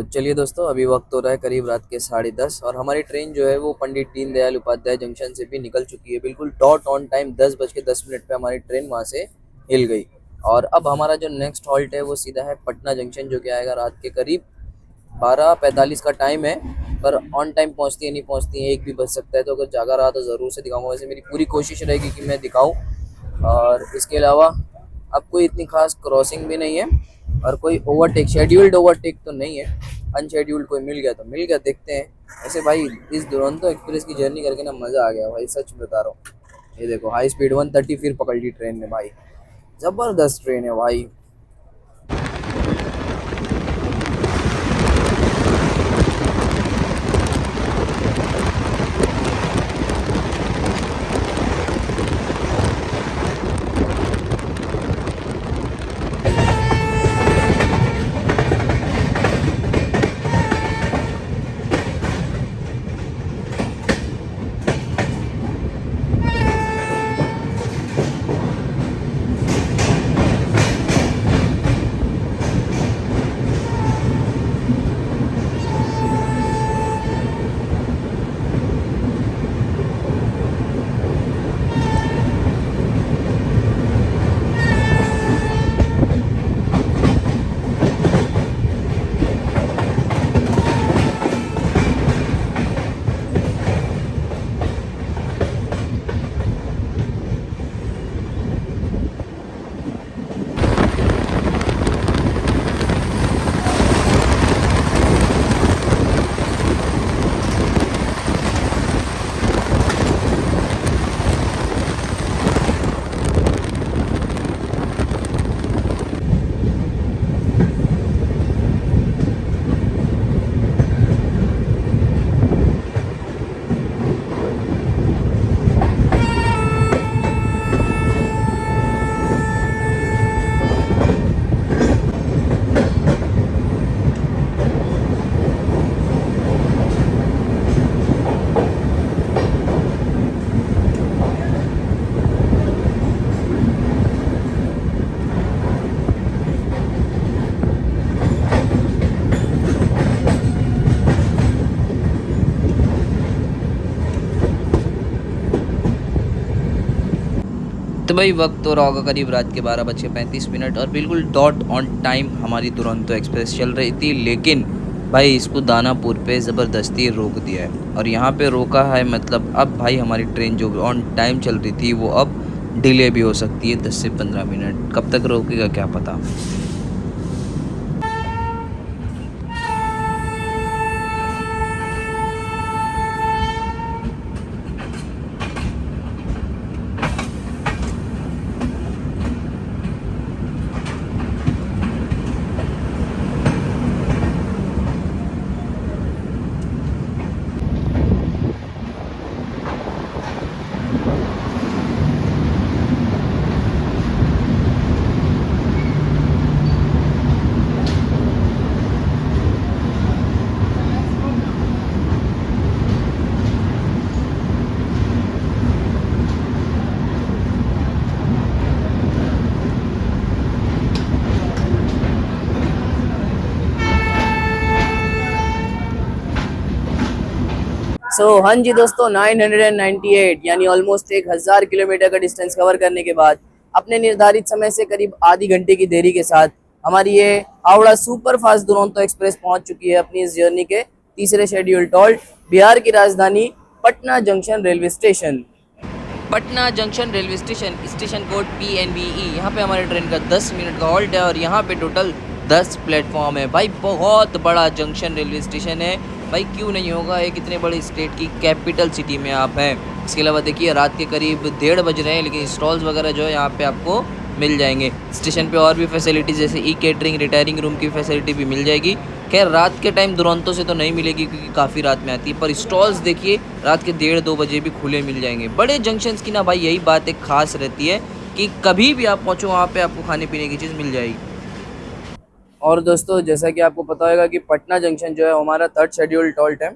चलिए दोस्तों, अभी वक्त हो रहा है करीब रात के 10:30 और हमारी ट्रेन जो है वो पंडित दीनदयाल उपाध्याय जंक्शन से भी निकल चुकी है। बिल्कुल डॉट ऑन टाइम 10:10 पे हमारी ट्रेन वहाँ से हिल गई। और अब हमारा जो नेक्स्ट हॉल्ट है वो सीधा है पटना जंक्शन, जो कि आएगा रात के करीब 12:45 का टाइम है। पर ऑन टाइम पहुँचती है नहीं पहुँचती है, एक भी बज सकता है, तो अगर जागा रहा तो ज़रूर से दिखाऊंगा। वैसे मेरी पूरी कोशिश रहेगी कि मैं दिखाऊँ। और इसके अलावा अब कोई इतनी खास क्रॉसिंग भी नहीं है और कोई ओवरटेक, शेड्यूल्ड ओवरटेक तो नहीं है। अनशेड्यूल्ड कोई मिल गया तो मिल गया, देखते हैं। ऐसे भाई इस दुरंतो एक्सप्रेस की जर्नी करके ना मज़ा आ गया भाई, सच बता रहा हूँ। ये देखो हाई स्पीड 130 फिर पकड़ ली ट्रेन ने भाई, ज़बरदस्त ट्रेन है भाई। तो भाई वक्त हो रहा होगा करीब रात के 12:35 और बिल्कुल डॉट ऑन टाइम हमारी दुरंतो एक्सप्रेस चल रही थी, लेकिन भाई इसको दानापुर पे ज़बरदस्ती रोक दिया है। और यहाँ पे रोका है मतलब अब भाई हमारी ट्रेन जो ऑन टाइम चल रही थी वो अब डिले भी हो सकती है 10 से 15 मिनट। कब तक रोकेगा क्या पता। हाँ जी दोस्तों, 998 यानी ऑलमोस्ट 1000 किलोमीटर का डिस्टेंस कवर करने के बाद अपने निर्धारित समय से करीब आधी घंटे की देरी के साथ हमारी ये Howrah super fast Duronto express पहुंच चुकी है अपनी इस जर्नी के तीसरे शेड्यूल टॉल्ट, बिहार की राजधानी Patna junction railway station. Patna junction railway station, station code PNBE। यहाँ पे हमारे ट्रेन का 10 मिनट का हॉल्ट है और यहाँ पे टोटल 10 प्लेटफॉर्म है। भाई बहुत बड़ा जंक्शन रेलवे स्टेशन है भाई, क्यों नहीं होगा, एक इतने बड़े स्टेट की कैपिटल सिटी में आप हैं। इसके अलावा देखिए रात के करीब 1:30 बज रहे हैं, लेकिन स्टॉल्स वगैरह जो है यहाँ पे आपको मिल जाएंगे। स्टेशन पे और भी फैसिलिटीज़ जैसे ई-कैटरिंग, रिटायरिंग रूम की फैसिलिटी भी मिल जाएगी। खैर रात के टाइम दुरंतो से तो नहीं मिलेगी क्योंकि काफ़ी रात में आती है, पर स्टॉल्स देखिए रात के 1:30-2 बजे भी खुले मिल जाएंगे। बड़े जंक्शंस की ना भाई यही बात एक खास रहती है कि कभी भी आप पहुँचो वहाँ पे आपको खाने पीने की चीज़ मिल जाएगी। और दोस्तों जैसा कि आपको पता होगा कि पटना जंक्शन जो है हमारा 3rd शेड्यूल टॉल्ट है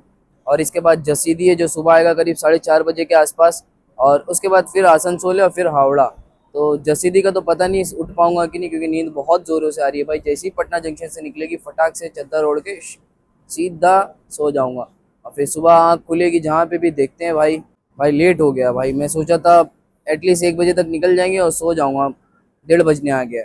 और इसके बाद जसीदी है जो सुबह आएगा करीब 4:30 बजे के आसपास, और उसके बाद फिर आसनसोल है और फिर हावड़ा। तो जसीदी का तो पता नहीं उठ पाऊंगा कि नहीं, क्योंकि नींद बहुत ज़ोरों से आ रही है भाई। जैसे ही पटना जंक्शन से निकलेगी फटाक से चद्दर ओढ़ के सीधा सो जाऊंगा और फिर सुबह आँख खुलेगी जहाँ पे भी देखते हैं भाई। भाई लेट हो गया भाई, मैं सोचा था एटलीस्ट 1 बजे तक निकल जाएंगे और सो जाऊंगा, 1:30 बजने आ गया।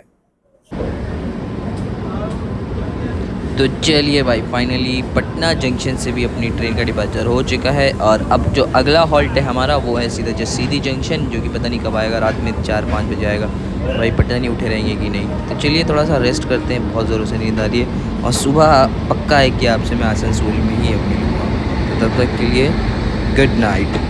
तो चलिए भाई, फाइनली पटना जंक्शन से भी अपनी ट्रेन का डिपार्चर हो चुका है और अब जो अगला हॉल्ट है हमारा वो है सीधा जसीदी जंक्शन, जो कि पता नहीं कब आएगा, रात में 4-5 बजे आएगा। भाई पता नहीं उठे रहेंगे कि नहीं। तो चलिए थोड़ा सा रेस्ट करते हैं, बहुत ज़ोरों से नींद आ रही है और सुबह पक्का है कि आपसे मैं आसनसोल में ही अब मिलूँगा। तो तब तक के लिए गुड नाइट।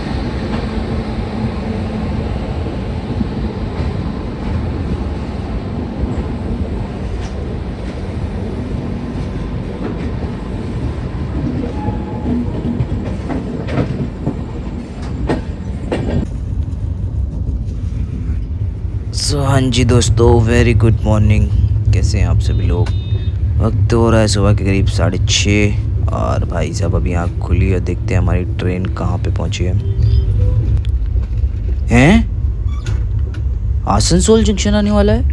हाँ जी दोस्तों, वेरी गुड मॉर्निंग। कैसे हैं आप सभी लोग। वक्त हो रहा है सुबह के करीब 6:30 और भाई साहब अभी आँख खुली है। देखते हैं हमारी ट्रेन कहाँ पे पहुँची है। हैं, आसनसोल जंक्शन आने वाला है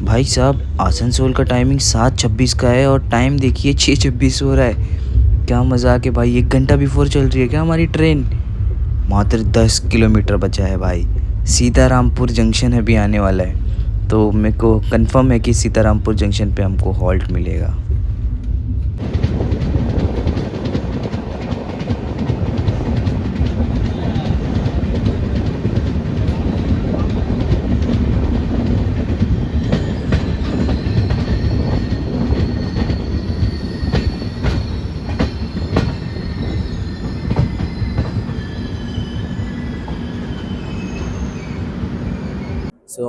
भाई साहब। आसनसोल का टाइमिंग 7:26 का है और टाइम देखिए 6:26 हो रहा है। क्या मजाक है भाई, 1 घंटा बिफोर चल रही है क्या हमारी ट्रेन। मात्र 10 किलोमीटर बचा है भाई। सीतारामपुर जंक्शन अभी आने वाला है, तो मेरे को कंफर्म है कि सीतारामपुर जंक्शन पे हमको हॉल्ट मिलेगा।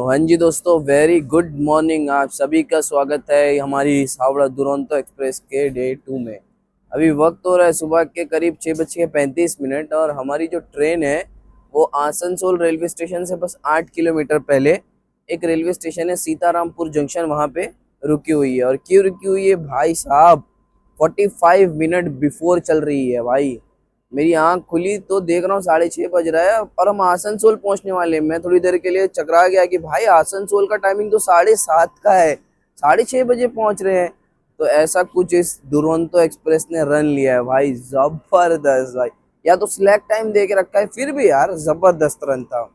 हाँ जी दोस्तों, वेरी गुड मॉर्निंग। आप सभी का स्वागत है हमारी इस हावड़ा दुरंतो एक्सप्रेस के डे 2 में। अभी वक्त हो रहा है सुबह के करीब 6:35 और हमारी जो ट्रेन है वो आसनसोल रेलवे स्टेशन से बस 8 किलोमीटर पहले एक रेलवे स्टेशन है सीतारामपुर जंक्शन, वहाँ पे रुकी हुई है। और क्यों रुकी हुई है भाई साहब, 45 मिनट बिफोर चल रही है भाई। मेरी आंख खुली तो देख रहा हूँ 6:30 बज रहा है और हम आसनसोल पहुंचने वाले हैं। मैं थोड़ी देर के लिए चकरा गया कि भाई आसनसोल का टाइमिंग तो 7:30 का है, 6:30 बजे पहुंच रहे हैं। तो ऐसा कुछ इस दुरंतो एक्सप्रेस ने रन लिया है भाई, जबरदस्त भाई। या तो स्लैक टाइम दे के रखा है, फिर भी यार जबरदस्त रन था।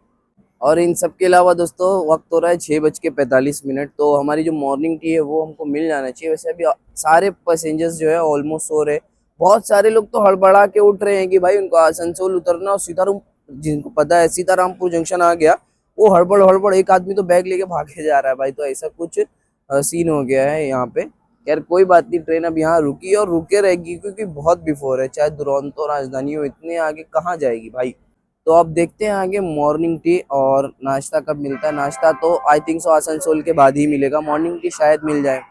और इन सब के अलावा दोस्तों वक्त हो रहा है 6:45। तो हमारी जो मॉर्निंग टी है वो हमको मिल जाना चाहिए। वैसे अभी सारे पैसेंजर्स जो है ऑलमोस्ट सो रहे। बहुत सारे लोग तो हड़बड़ा के उठ रहे हैं कि भाई उनको आसनसोल उतरना और सीताराम, जिनको पता है सीतारामपुर जंक्शन आ गया, वो हड़बड़ हड़बड़ एक आदमी तो बैग लेके भागे जा रहा है भाई। तो ऐसा कुछ सीन हो गया है यहाँ पे। यार कोई बात नहीं, ट्रेन अब यहाँ रुकी और रुके रहेगी क्योंकि बहुत बिफोर है। चाहे दुरंतो राजधानी हो, इतने आगे कहाँ जाएगी भाई। तो अब देखते हैं आगे मॉर्निंग टी और नाश्ता कब मिलता है। नाश्ता तो आई थिंक सो आसनसोल के बाद ही मिलेगा, मॉर्निंग टी शायद मिल जाए।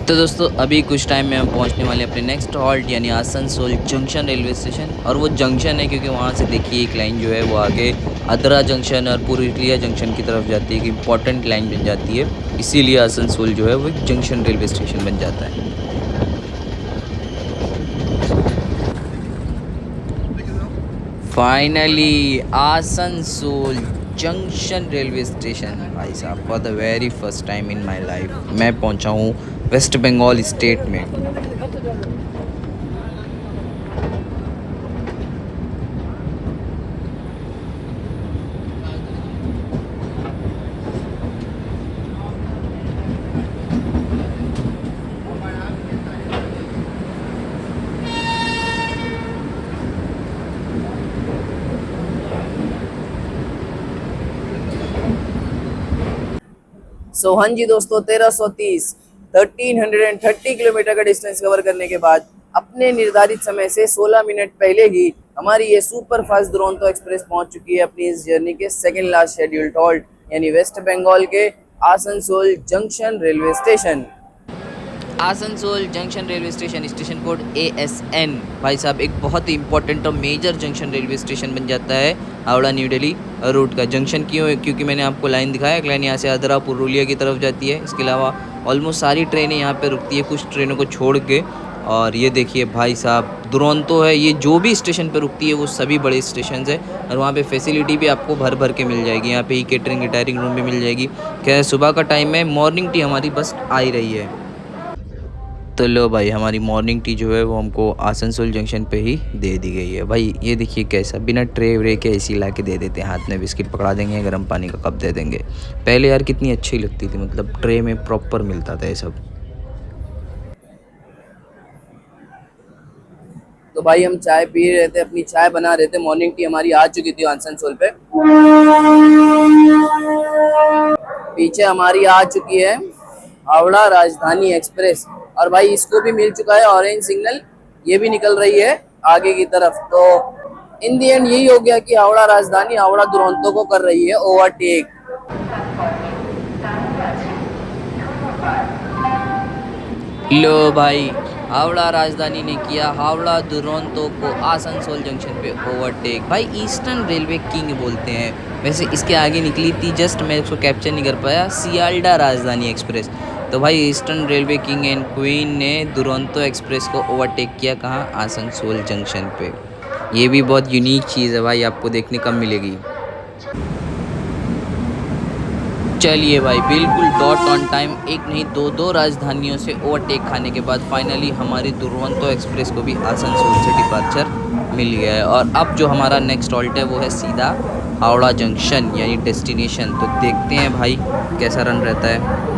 तो दोस्तों अभी कुछ टाइम में हम पहुंचने वाले हैं अपने नेक्स्ट हॉल्ट यानी आसनसोल जंक्शन रेलवे स्टेशन। और वो जंक्शन है क्योंकि वहां से देखिए एक लाइन जो है वो आगे अदरा जंक्शन और पुरुलिया जंक्शन की तरफ जाती है, एक इम्पॉर्टेंट लाइन बन जाती है। इसीलिए आसनसोल जो है वो एक जंक्शन रेलवे स्टेशन बन जाता है। Finally Asansol junction railway station भाई साहब, for the very first time in my life मैं पहुंचा हूँ वेस्ट बंगाल स्टेट में। हाँ जी दोस्तों, 1330 किलोमीटर का डिस्टेंस कवर करने के बाद अपने निर्धारित समय से 16 मिनट पहले ही हमारी ये सुपर फास्ट दुरंतो एक्सप्रेस पहुंच चुकी है अपनी इस जर्नी के सेकंड लास्ट शेड्यूल्ड हॉल्ट यानी वेस्ट बंगाल के Asansol junction railway station. Asansol junction railway station, station code ASN। भाई साहब एक बहुत ही इंपॉर्टेंट और मेजर जंक्शन रेलवे स्टेशन बन जाता है हावड़ा न्यू दिल्ली रूट का। जंक्शन क्यों है? क्योंकि मैंने आपको लाइन दिखाया, एक लाइन यहाँ से आदरा पुरुलिया की तरफ जाती है। इसके अलावा ऑलमोस्ट सारी ट्रेनें यहाँ पे रुकती है, कुछ ट्रेनों को छोड़ के। और ये देखिए भाई साहब दुरंतो है, ये जो भी स्टेशन पे रुकती है वो सभी बड़े स्टेशन है। और वहाँ पे फैसिलिटी भी आपको भर भर के मिल जाएगी। यहाँ पे ही केटरिंग रिटायरिंग रूम भी मिल जाएगी। क्या है, सुबह का टाइम है, मॉर्निंग टी हमारी बस आ ही रही है। तो लो भाई हमारी मॉर्निंग टी जो है वो हमको आसनसोल जंक्शन पे ही दे दी गई है। भाई ये देखिए कैसा बिना ट्रे व्रे के ऐसी ला के दे देते हैं, हाथ में बिस्किट पकड़ा देंगे, गर्म पानी का कप दे देंगे। पहले यार कितनी अच्छी लगती थी, मतलब ट्रे में प्रॉपर मिलता था ये सब। तो भाई हम चाय पी रहे थे, अपनी चाय बना रहे थे। मॉर्निंग टी हमारी आ चुकी थी आसनसोल पे। पीछे हमारी आ चुकी है हावड़ा राजधानी एक्सप्रेस, और भाई इसको भी मिल चुका है ऑरेंज सिग्नल, ये भी निकल रही है आगे की तरफ। तो इन दी एंड यही हो गया कि हावड़ा राजधानी हावड़ा दुरंतो को कर रही है ओवरटेक। लो भाई हावड़ा राजधानी ने किया हावड़ा दुरंतो को आसनसोल जंक्शन पे ओवरटेक। भाई ईस्टर्न रेलवे किंग बोलते हैं। वैसे इसके आगे निकली थी, जस्ट मैं उसको कैप्चर नहीं कर पाया, सियालडा राजधानी एक्सप्रेस। तो भाई eastern railway king and queen ने दुरंतो एक्सप्रेस को ओवरटेक किया कहाँ? आसनसोल जंक्शन पे। ये भी बहुत यूनिक चीज़ है भाई, आपको देखने कम मिलेगी। चलिए भाई बिल्कुल डॉट ऑन टाइम, एक नहीं दो राजधानियों से ओवरटेक खाने के बाद फाइनली हमारी दुरंतो एक्सप्रेस को भी आसनसोल से डिपार्चर मिल गया है। और अब जो हमारा नेक्स्ट हॉल्ट है वो है सीधा हावड़ा जंक्शन यानी डेस्टिनेशन। तो देखते हैं भाई कैसा रन रहता है।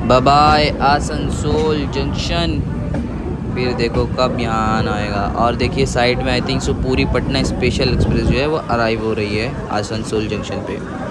बाय बाय आसनसोल जंक्शन, फिर देखो कब यहाँ आना आएगा। और देखिए साइड में आई थिंक सो पूरी पटना स्पेशल एक्सप्रेस जो है वो अराइव हो रही है आसनसोल जंक्शन पे।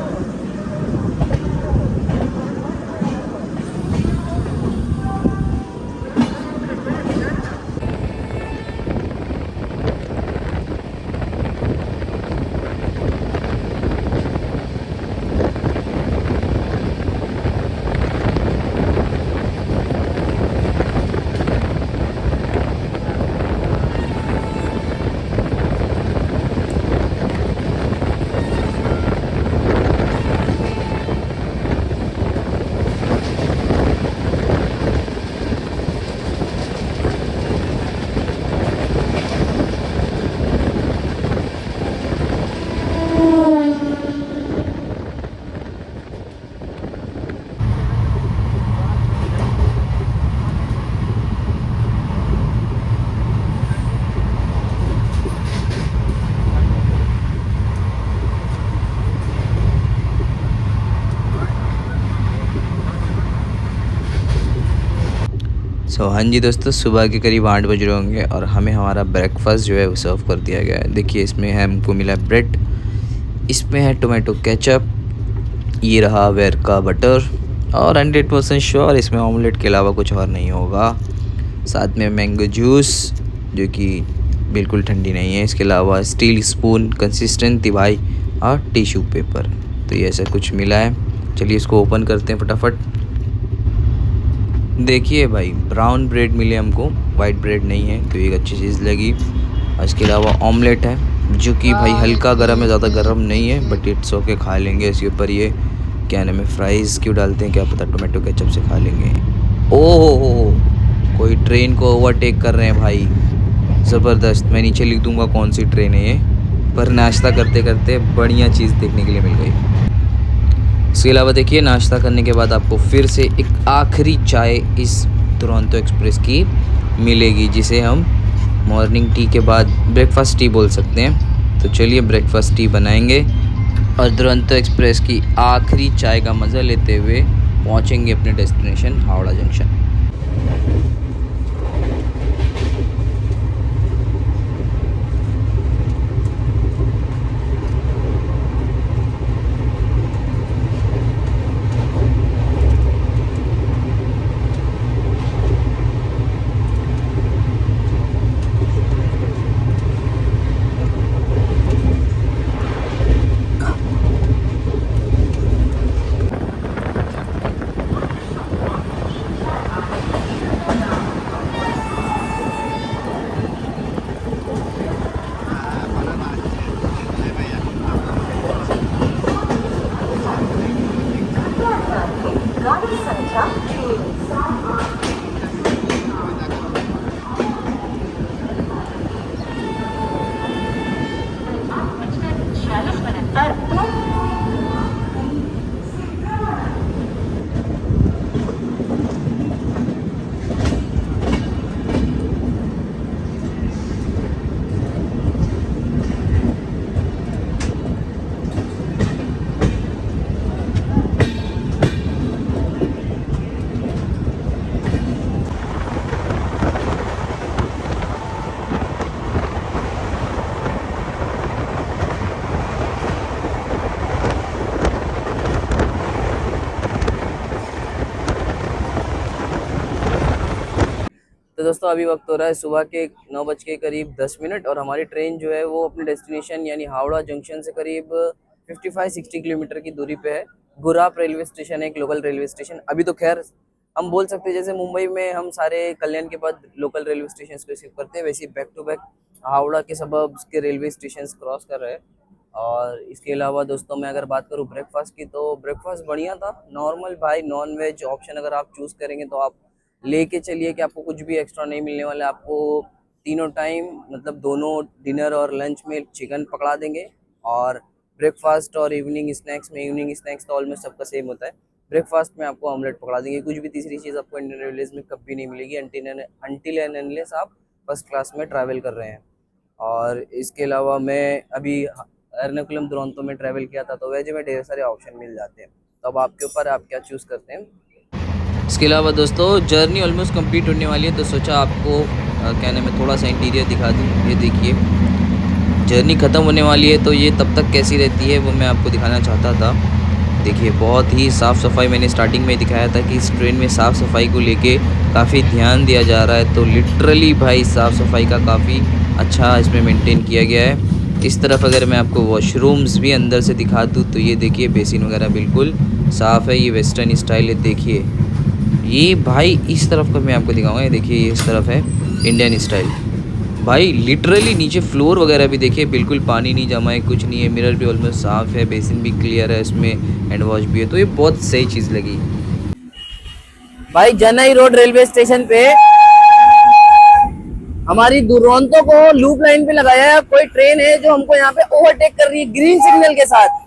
हाँ जी दोस्तों, सुबह के करीब 8 बज रहे होंगे और हमें हमारा ब्रेकफास्ट जो है वो सर्व कर दिया गया है। देखिए इसमें है, हमको मिला ब्रेड, इसमें है टोमेटो केचप, ये रहा वेर का बटर, और 100% श्योर इसमें ऑमलेट के अलावा कुछ और नहीं होगा। साथ में मैंगो जूस जो कि बिल्कुल ठंडी नहीं है, इसके अलावा स्टील स्पून कंसिस्टेंट भाई और टिश्यू पेपर। तो ये ऐसा कुछ मिला है। चलिए इसको ओपन करते हैं फटाफट। देखिए भाई ब्राउन ब्रेड मिले हमको, वाइट ब्रेड नहीं है, तो एक अच्छी चीज़ लगी। और इसके अलावा ऑमलेट है जो कि भाई हल्का गर्म है, ज़्यादा गर्म नहीं है, बट इट्स ओके, खा लेंगे। इसके ऊपर ये क्या नाम है, फ्राइज़ क्यों डालते हैं क्या पता, टोमेटो केचप से खा लेंगे। ओह हो, कोई ट्रेन को ओवरटेक कर रहे हैं भाई, ज़बरदस्त। मैं नीचे लिख दूंगा कौन सी ट्रेन है ये। पर नाश्ता करते करते बढ़िया चीज़ देखने के लिए मिल गई। इसके अलावा देखिए नाश्ता करने के बाद आपको फिर से एक आखिरी चाय इस दुरंतो एक्सप्रेस की मिलेगी, जिसे हम मॉर्निंग टी के बाद ब्रेकफास्ट टी बोल सकते हैं। तो चलिए ब्रेकफास्ट टी बनाएंगे और दुरंतो एक्सप्रेस की आखिरी चाय का मज़ा लेते हुए पहुंचेंगे अपने डेस्टिनेशन हावड़ा जंक्शन। तो दोस्तों अभी वक्त हो रहा है सुबह के 9 बज के करीब 10 मिनट और हमारी ट्रेन जो है वो अपने डेस्टिनेशन यानी हावड़ा जंक्शन से करीब 55-60 किलोमीटर की दूरी पे है। गुराप रेलवे स्टेशन है, एक लोकल रेलवे स्टेशन। अभी तो खैर हम बोल सकते हैं जैसे मुंबई में हम सारे कल्याण के बाद लोकल रेलवे स्टेशन को रिसीव करते हैं, वैसे बैक टू बैक हावड़ा के सबर्ब्स के रेलवे स्टेशन क्रॉस कर रहे हैं। और इसके अलावा दोस्तों मैं अगर बात करूँ ब्रेकफास्ट की, तो ब्रेकफास्ट बढ़िया था, नॉर्मल भाई। नॉन वेज ऑप्शन अगर आप चूज़ करेंगे तो आप लेके चलिए कि आपको कुछ भी एक्स्ट्रा नहीं मिलने वाला है। आपको तीनों टाइम मतलब दोनों डिनर और लंच में चिकन पकड़ा देंगे। और ब्रेकफास्ट और इवनिंग स्नैक्स तो ऑलमोस्ट सबका सेम होता है। ब्रेकफास्ट में आपको ऑमलेट पकड़ा देंगे। कुछ भी तीसरी चीज़ आपको इंडियन रेलवेज में कभी नहीं मिलेगी अनटिल एंड अनलेस आप फर्स्ट क्लास में ट्रैवल कर रहे हैं। और इसके अलावा मैं अभी एर्नाकुलम दुरंतो में ट्रैवल किया था, तो वेज में ढेर सारे ऑप्शन मिल जाते हैं। तो अब आपके ऊपर आप क्या चूज़ करते हैं। इसके अलावा दोस्तों जर्नी ऑलमोस्ट कंप्लीट होने वाली है, तो सोचा आपको कहने में थोड़ा सा इंटीरियर दिखा दूँ। ये देखिए जर्नी ख़त्म होने वाली है, तो ये तब तक कैसी रहती है वो मैं आपको दिखाना चाहता था। देखिए बहुत ही साफ़ सफाई, मैंने स्टार्टिंग में दिखाया था कि इस ट्रेन में साफ़ सफाई को लेके काफ़ी ध्यान दिया जा रहा है। तो लिटरली भाई साफ़ सफाई का काफ़ी अच्छा इसमें मेंटेन किया गया है। इस तरफ अगर मैं आपको वॉशरूम्स भी अंदर से दिखा दूँ तो ये देखिए बेसिन वगैरह बिल्कुल साफ़ है। ये वेस्टर्न स्टाइल है। देखिए ये भाई इस तरफ का मैं आपको दिखाऊंगा। ये देखिए ये इस तरफ है इंडियन स्टाइल। भाई लिटरली नीचे फ्लोर वगैरह भी देखिए बिल्कुल पानी नहीं जमा है, कुछ नहीं है। मिरर भी ऑलमोस्ट साफ़ है, बेसिन भी क्लियर है, इसमें हैंड वॉश भी है। तो ये बहुत सही चीज़ लगी। भाई जनई रोड रेलवे स्टेशन पे हमारी दुरंतो को लूप लाइन पे लगाया है। कोई ट्रेन है जो हमको यहाँ पे ओवरटेक कर रही है ग्रीन सिग्नल के साथ।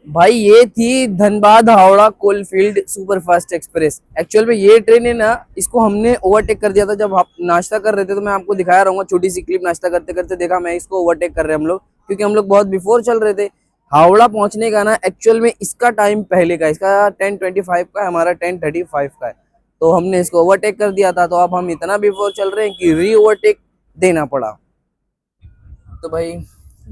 भाई ये थी Dhanbad Howrah coalfield superfast express. Actual में ये ट्रेन है ना, इसको हमने ओवरटेक कर दिया था जब आप नाश्ता कर रहे थे। तो मैं आपको दिखाया रहूंगा छोटी सी क्लिप। नाश्ता करते करते देखा मैं इसको ओवरटेक कर रहे हैं हम लोग, क्योंकि हम लोग बहुत बिफोर चल रहे थे। हावड़ा पहुंचने का ना एक्चुअल में इसका टाइम पहले का, इसका 10:25 का है, हमारा 10:35 का है। तो हमने इसको ओवरटेक कर दिया था, तो अब हम इतना बिफोर चल रहे हैं कि री ओवरटेक देना पड़ा। तो भाई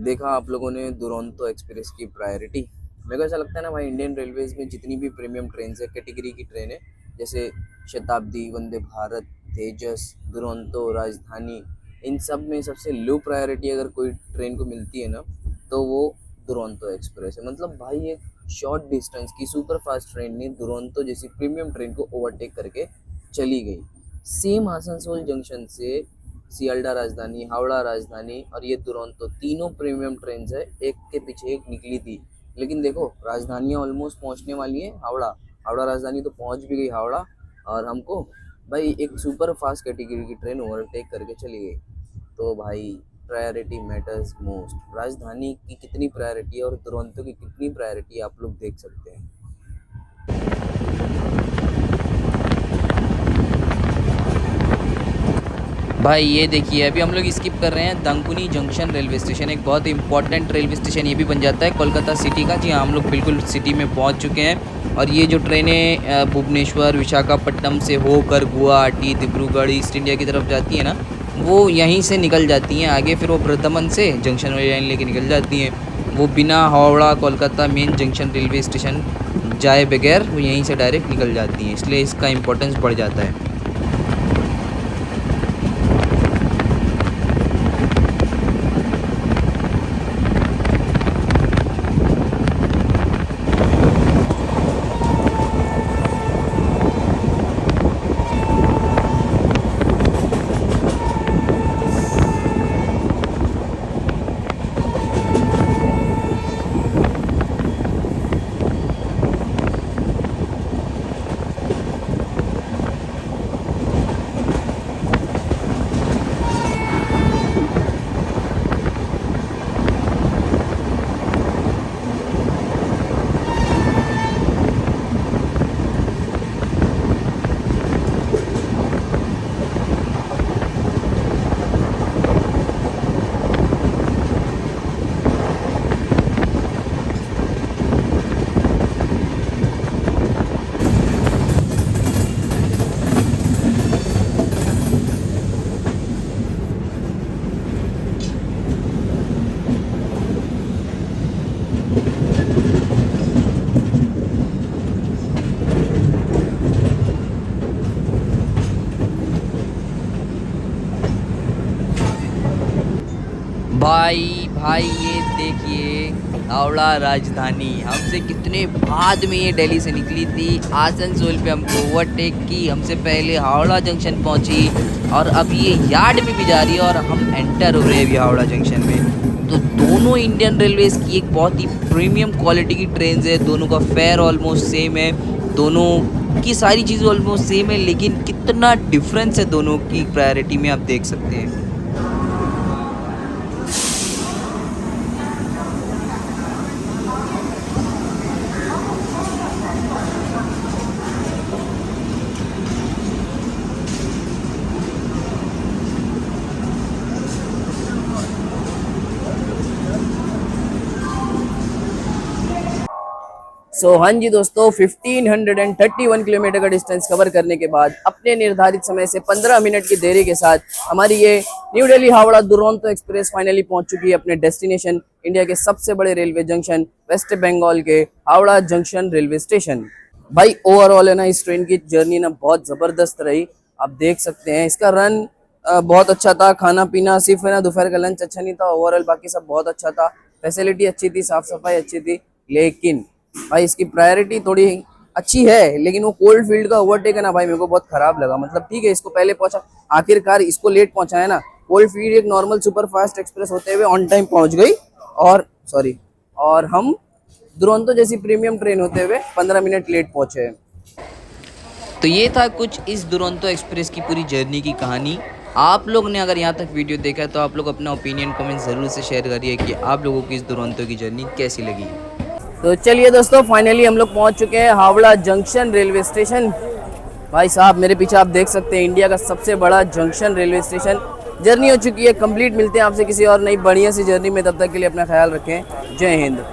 देखा आप लोगों ने दुरंतो एक्सप्रेस की प्रायोरिटी। मेरे को ऐसा लगता है ना भाई, इंडियन रेलवेज में जितनी भी प्रीमियम ट्रेन है, कैटेगरी की ट्रेन है, जैसे शताब्दी, वंदे भारत, तेजस, दुरंतो, राजधानी, इन सब में सबसे लो प्रायोरिटी अगर कोई ट्रेन को मिलती है ना, तो वो दुरंतो एक्सप्रेस है। मतलब भाई एक शॉर्ट डिस्टेंस की सुपर फास्ट ट्रेन ने दुरंतो जैसी प्रीमियम ट्रेन को ओवरटेक करके चली गई। सेम आसनसोल जंक्शन से सियालडा राजधानी, हावड़ा राजधानी और ये दुरंतो तीनों प्रीमियम ट्रेन है, एक के पीछे एक निकली थी। लेकिन देखो राजधानियाँ ऑलमोस्ट पहुंचने वाली है। हावड़ा राजधानी तो पहुंच भी गई हावड़ा, और हमको भाई एक सुपर फास्ट कैटेगरी की ट्रेन ओवरटेक करके चली गई। तो भाई प्रायोरिटी मैटर्स मोस्ट। राजधानी की कितनी प्रायोरिटी है और दुरंतो की कितनी प्रायोरिटी आप लोग देख सकते हैं। भाई ये देखिए अभी हम लोग स्किप कर रहे हैं दंकुनी जंक्शन रेलवे स्टेशन। एक बहुत इंपॉर्टेंट रेलवे स्टेशन ये भी बन जाता है कोलकाता सिटी का। जी हाँ, हम लोग बिल्कुल सिटी में पहुंच चुके हैं। और ये जो ट्रेनें भुवनेश्वर, विशाखापट्टनम से होकर गुवाहाटी, डिब्रूगढ़, ईस्ट इंडिया की तरफ जाती हैं ना, वो यहीं से निकल जाती हैं आगे। फिर वो बर्धमान से जंक्शन वाली लाइन लेके निकल जाती हैं। वो बिना Howrah Kolkata main junction railway station जाए बगैर वो यहीं से डायरेक्ट निकल जाती हैं, इसलिए इसका इम्पोर्टेंस बढ़ जाता है। भाई भाई ये देखिए हावड़ा राजधानी हमसे कितने बाद में ये दिल्ली से निकली थी। आसनसोल पे हमको ओवरटेक की, हमसे पहले हावड़ा जंक्शन पहुंची और अब ये यार्ड में भी जा रही है और हम एंटर हो रहे हैं अभी हावड़ा जंक्शन में। तो दोनों इंडियन रेलवेज़ की एक बहुत ही प्रीमियम क्वालिटी की ट्रेन है, दोनों का फेयर ऑलमोस्ट सेम है, दोनों की सारी चीज़ें ऑलमोस्ट सेम है, लेकिन कितना डिफरेंस है दोनों की प्रायोरिटी में आप देख सकते हैं। सो हाँ जी दोस्तों, 1531 किलोमीटर का डिस्टेंस कवर करने के बाद अपने निर्धारित समय से 15 मिनट की देरी के साथ हमारी ये new Delhi Howrah Duronto express finally पहुंच चुकी है अपने डेस्टिनेशन, इंडिया के सबसे बड़े रेलवे जंक्शन वेस्ट बंगाल के हावड़ा जंक्शन रेलवे स्टेशन। भाई ओवरऑल है ना, इस ट्रेन की जर्नी ना बहुत ज़बरदस्त रही। आप देख सकते हैं इसका रन बहुत अच्छा था, खाना पीना सिर्फ है ना दोपहर का लंच अच्छा नहीं था, ओवरऑल बाकी सब बहुत अच्छा था, फैसिलिटी अच्छी थी, साफ़ सफाई अच्छी थी। लेकिन भाई इसकी प्रायोरिटी थोड़ी अच्छी है, लेकिन वो कोल्ड फील्ड का ओवरटेक है ना भाई, मेरे को बहुत खराब लगा। मतलब ठीक है इसको पहले पहुंचा, आखिरकार इसको लेट पहुंचा है ना। कोल्ड फील्ड एक नॉर्मल सुपर फास्ट एक्सप्रेस होते हुए ऑन टाइम पहुंच गई और हम दुरंतो जैसी प्रीमियम ट्रेन होते हुए 15 मिनट लेट पहुंचे हैं। तो ये था कुछ इस दुरंतो एक्सप्रेस की पूरी जर्नी की कहानी। आप लोग ने अगर यहाँ तक वीडियो देखा है तो आप लोग अपना ओपिनियन कमेंट ज़रूर से शेयर करिए कि आप लोगों की इस दुरंतो की जर्नी कैसी लगी। तो चलिए दोस्तों, फाइनली हम लोग पहुंच चुके हैं हावड़ा जंक्शन रेलवे स्टेशन। भाई साहब मेरे पीछे आप देख सकते हैं इंडिया का सबसे बड़ा जंक्शन रेलवे स्टेशन। जर्नी हो चुकी है कंप्लीट। मिलते हैं आपसे किसी और नई बढ़िया सी जर्नी में, तब तक के लिए अपना ख्याल रखें। जय हिंद।